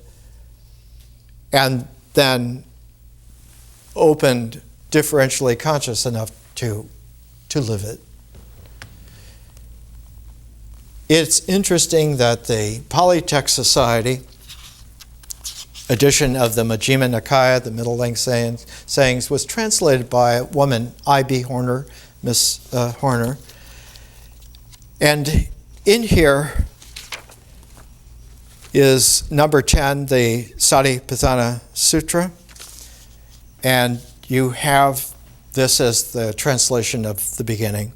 and then opened, differentially conscious enough to live it. It's interesting that the Polytext Society edition of the Majima Nikaya, the Middle Length Sayings, was translated by a woman, I.B. Horner, Miss Horner. And in here is number 10, the Satipatthana Sutra. And you have this as the translation of the beginning.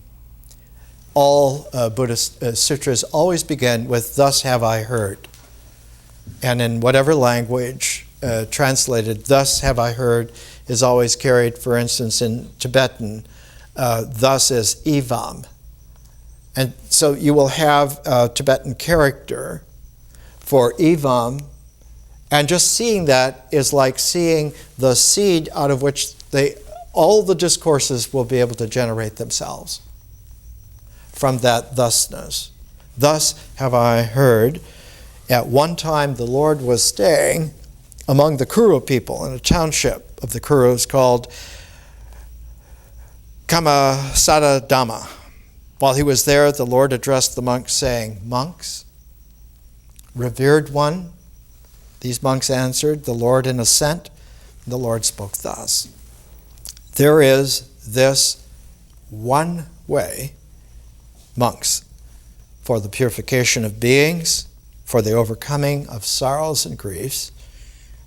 All Buddhist sutras always begin with, "Thus have I heard." And in whatever language translated, "Thus have I heard" is always carried, for instance, in Tibetan, "Thus" is "Evam." And so you will have a Tibetan character for Evam, and just seeing that is like seeing the seed out of which all the discourses will be able to generate themselves from that thusness. "Thus have I heard." At one time, the Lord was staying among the Kuru people in a township of the Kurus called Kamasadadama. While he was there, the Lord addressed the monks, saying, "Monks, revered one." These monks answered the Lord in assent. The Lord spoke thus: "There is this one way, monks, for the purification of beings, for the overcoming of sorrows and griefs,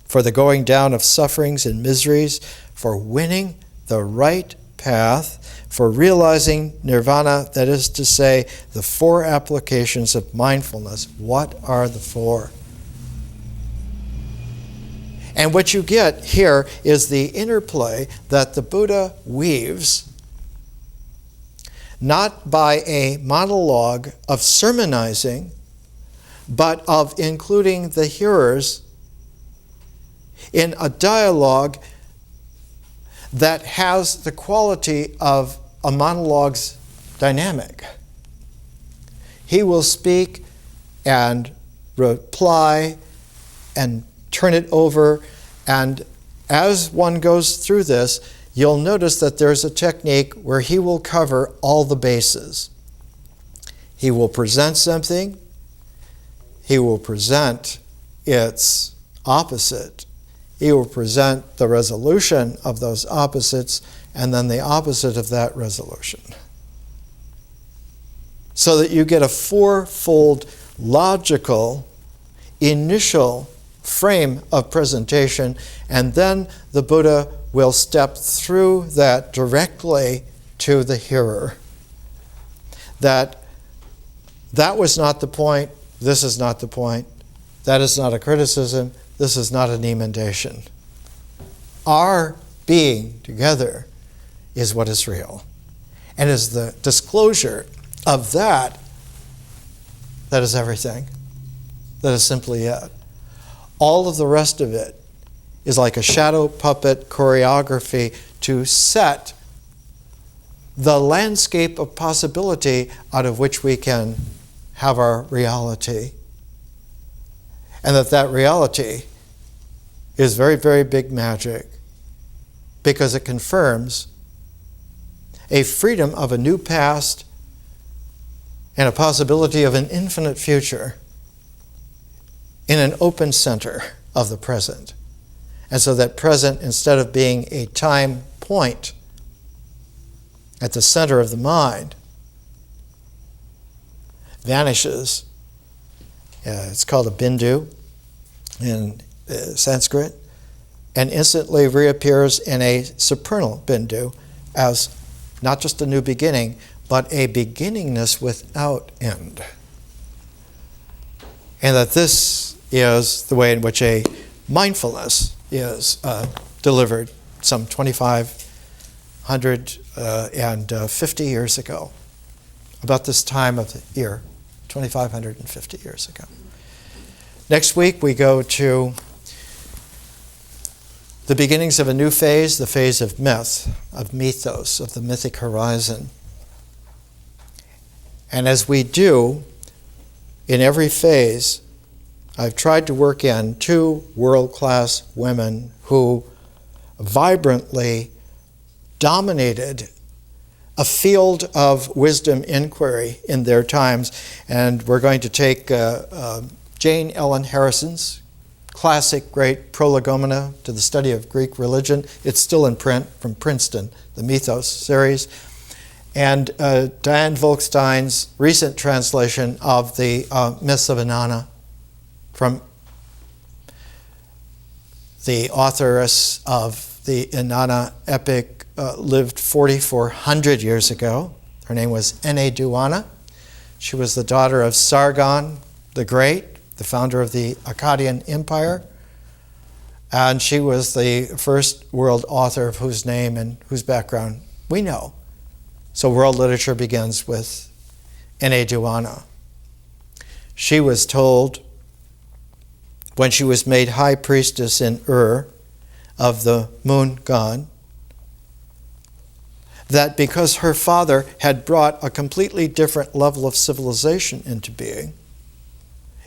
for the going down of sufferings and miseries, for winning the right path, for realizing nirvana," that is to say, the four applications of mindfulness. What are the four? And what you get here is the interplay that the Buddha weaves, not by a monologue of sermonizing, but of including the hearers in a dialogue that has the quality of a monologue's dynamic. He will speak and reply and turn it over, and as one goes through this, you'll notice that there's a technique where he will cover all the bases. He will present something, he will present its opposite. He will present the resolution of those opposites and then the opposite of that resolution. So that you get a fourfold logical initial frame of presentation, and then the Buddha will step through that directly to the hearer. That was not the point, this is not the point, that is not a criticism, this is not an emendation. Our being together is what is real. And is the disclosure of that is everything. That is simply it. All of the rest of it is like a shadow puppet choreography to set the landscape of possibility out of which we can have our reality. And that reality is very, very big magic because it confirms a freedom of a new past and a possibility of an infinite future in an open center of the present. And so that present, instead of being a time point at the center of the mind, vanishes. It's called a bindu in Sanskrit, and instantly reappears in a supernal bindu as not just a new beginning, but a beginningness without end. And that this is the way in which a mindfulness is delivered some 2,550 years ago, about this time of the year, 2,550 years ago. Next week we go to the beginnings of a new phase, the phase of myth, of mythos, of the mythic horizon. And as we do, in every phase, I've tried to work in two world-class women who vibrantly dominated a field of wisdom inquiry in their times. And we're going to take Jane Ellen Harrison's classic great Prolegomena to the Study of Greek Religion. It's still in print from Princeton, the Mythos series. And Diane Volkstein's recent translation of the Myths of Inanna from the authoress of the Inanna epic, lived 4,400 years ago. Her name was Enheduanna. She was the daughter of Sargon the Great, the founder of the Akkadian Empire. And she was the first world author of whose name and whose background we know. So world literature begins with Enheduanna. She was told when she was made high priestess in of the moon god, that because her father had brought a completely different level of civilization into being,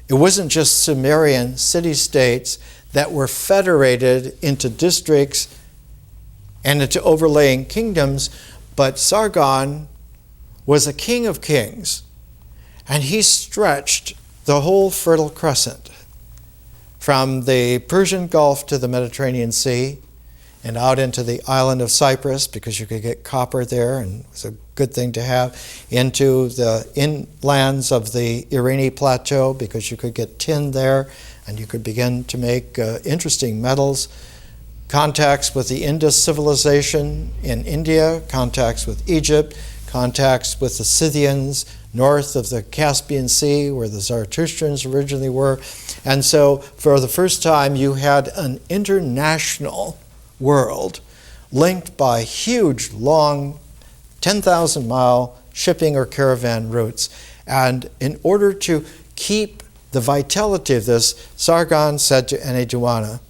it wasn't just Sumerian city-states that were federated into districts and into overlaying kingdoms, but Sargon was a king of kings, and he stretched the whole Fertile Crescent from the Persian Gulf to the Mediterranean Sea and out into the island of Cyprus, because you could get copper there and it was a good thing to have, into the inlands of the Irani Plateau, because you could get tin there and you could begin to make interesting metals. Contacts with the Indus civilization in India, contacts with Egypt, contacts with the Scythians north of the Caspian Sea, where the Zarathustrians originally were. And so for the first time you had an international world linked by huge, long, 10,000-mile shipping or caravan routes. And in order to keep the vitality of this, Sargon said to Enheduanna,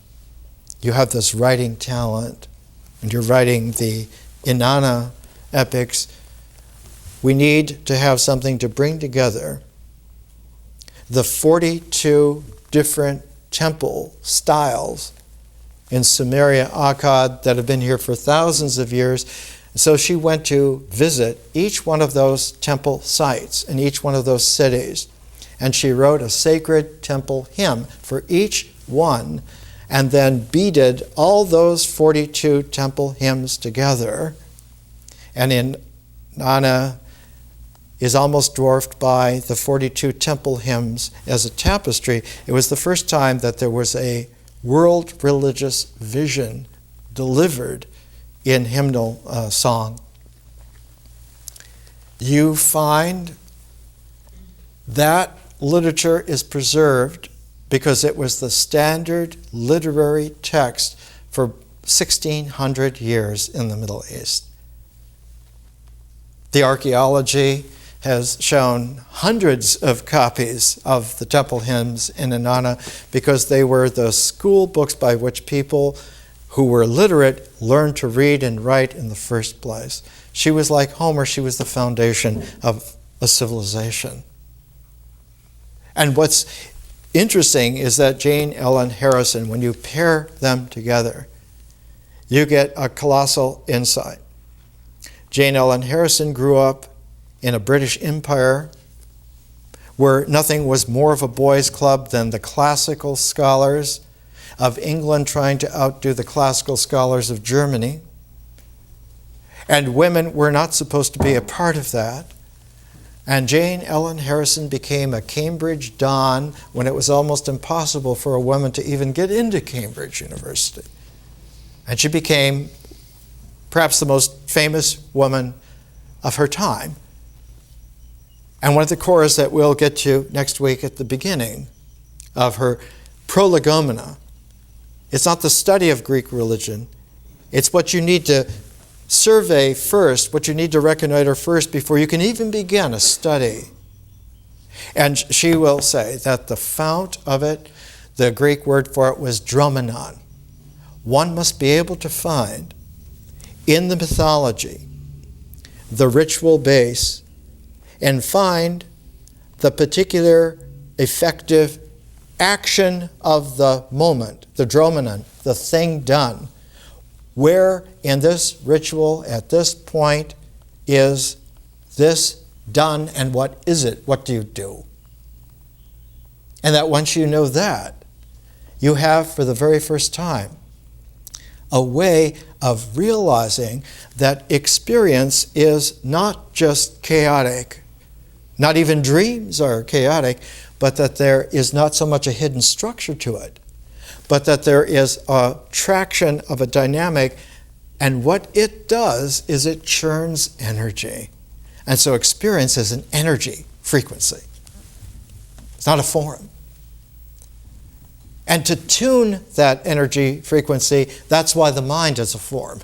you have this writing talent, and you're writing the Inanna epics. We need to have something to bring together the 42 different temple styles in Sumeria, Akkad, that have been here for thousands of years. So she went to visit each one of those temple sites in each one of those cities. and she wrote a sacred temple hymn for each one, and then beaded all those 42 temple hymns together. And in Nana is almost dwarfed by the 42 temple hymns as a tapestry. It was the first time that there was a world religious vision delivered in hymnal song. You find that literature is preserved because it was the standard literary text for 1,600 years in the Middle East. The archaeology has shown hundreds of copies of the temple hymns in Inanna because they were the school books by which people who were literate learned to read and write in the first place. She was like Homer, she was the foundation of a civilization. And what's interesting is that Jane Ellen Harrison, when you pair them together, you get a colossal insight. Jane Ellen Harrison grew up in a British Empire where nothing was more of a boys' club than the classical scholars of England trying to outdo the classical scholars of Germany. And women were not supposed to be a part of that. And Jane Ellen Harrison became a Cambridge Don when it was almost impossible for a woman to even get into Cambridge University. And she became perhaps the most famous woman of her time. And one of the cores that we'll get to next week at the beginning of her prolegomena, it's not the study of Greek religion, it's what you need to survey first, what you need to reconnoiter first before you can even begin a study. And she will say that the fount of it, the Greek word for it was dromenon. One must be able to find in the mythology the ritual base and find the particular effective action of the moment, the dromenon, the thing done. Where in this ritual, at this point, is this done, and what is it? What do you do? And that once you know that, you have for the very first time a way of realizing that experience is not just chaotic, not even dreams are chaotic, but that there is not so much a hidden structure to it, but that there is a traction of a dynamic, and what it does is it churns energy. And so experience is an energy frequency. It's not a form. And to tune that energy frequency, that's why the mind is a form.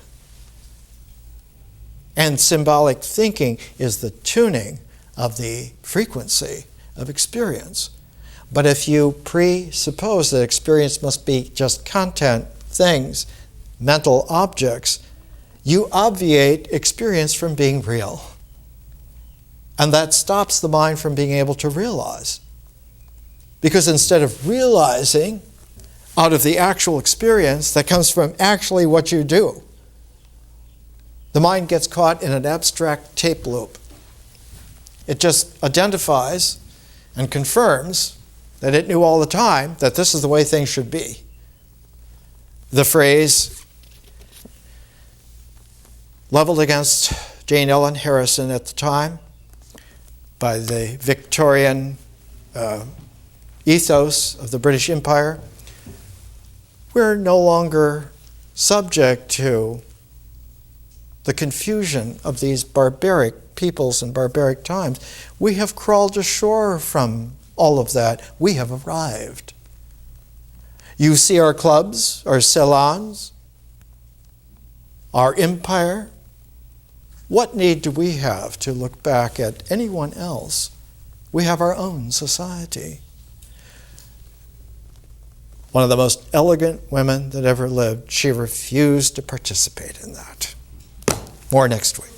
And symbolic thinking is the tuning of the frequency of experience. But if you presuppose that experience must be just content, things, mental objects, you obviate experience from being real. And that stops the mind from being able to realize. Because instead of realizing out of the actual experience that comes from actually what you do, the mind gets caught in an abstract tape loop. It just identifies and confirms that it knew all the time that this is the way things should be. The phrase leveled against Jane Ellen Harrison at the time by the Victorian ethos of the British Empire, we're no longer subject to the confusion of these barbaric peoples and barbaric times. We have crawled ashore from all of that. We have arrived. You see our clubs, our salons, our empire. What need do we have to look back at anyone else? We have our own society. One of the most elegant women that ever lived, she refused to participate in that. More next week.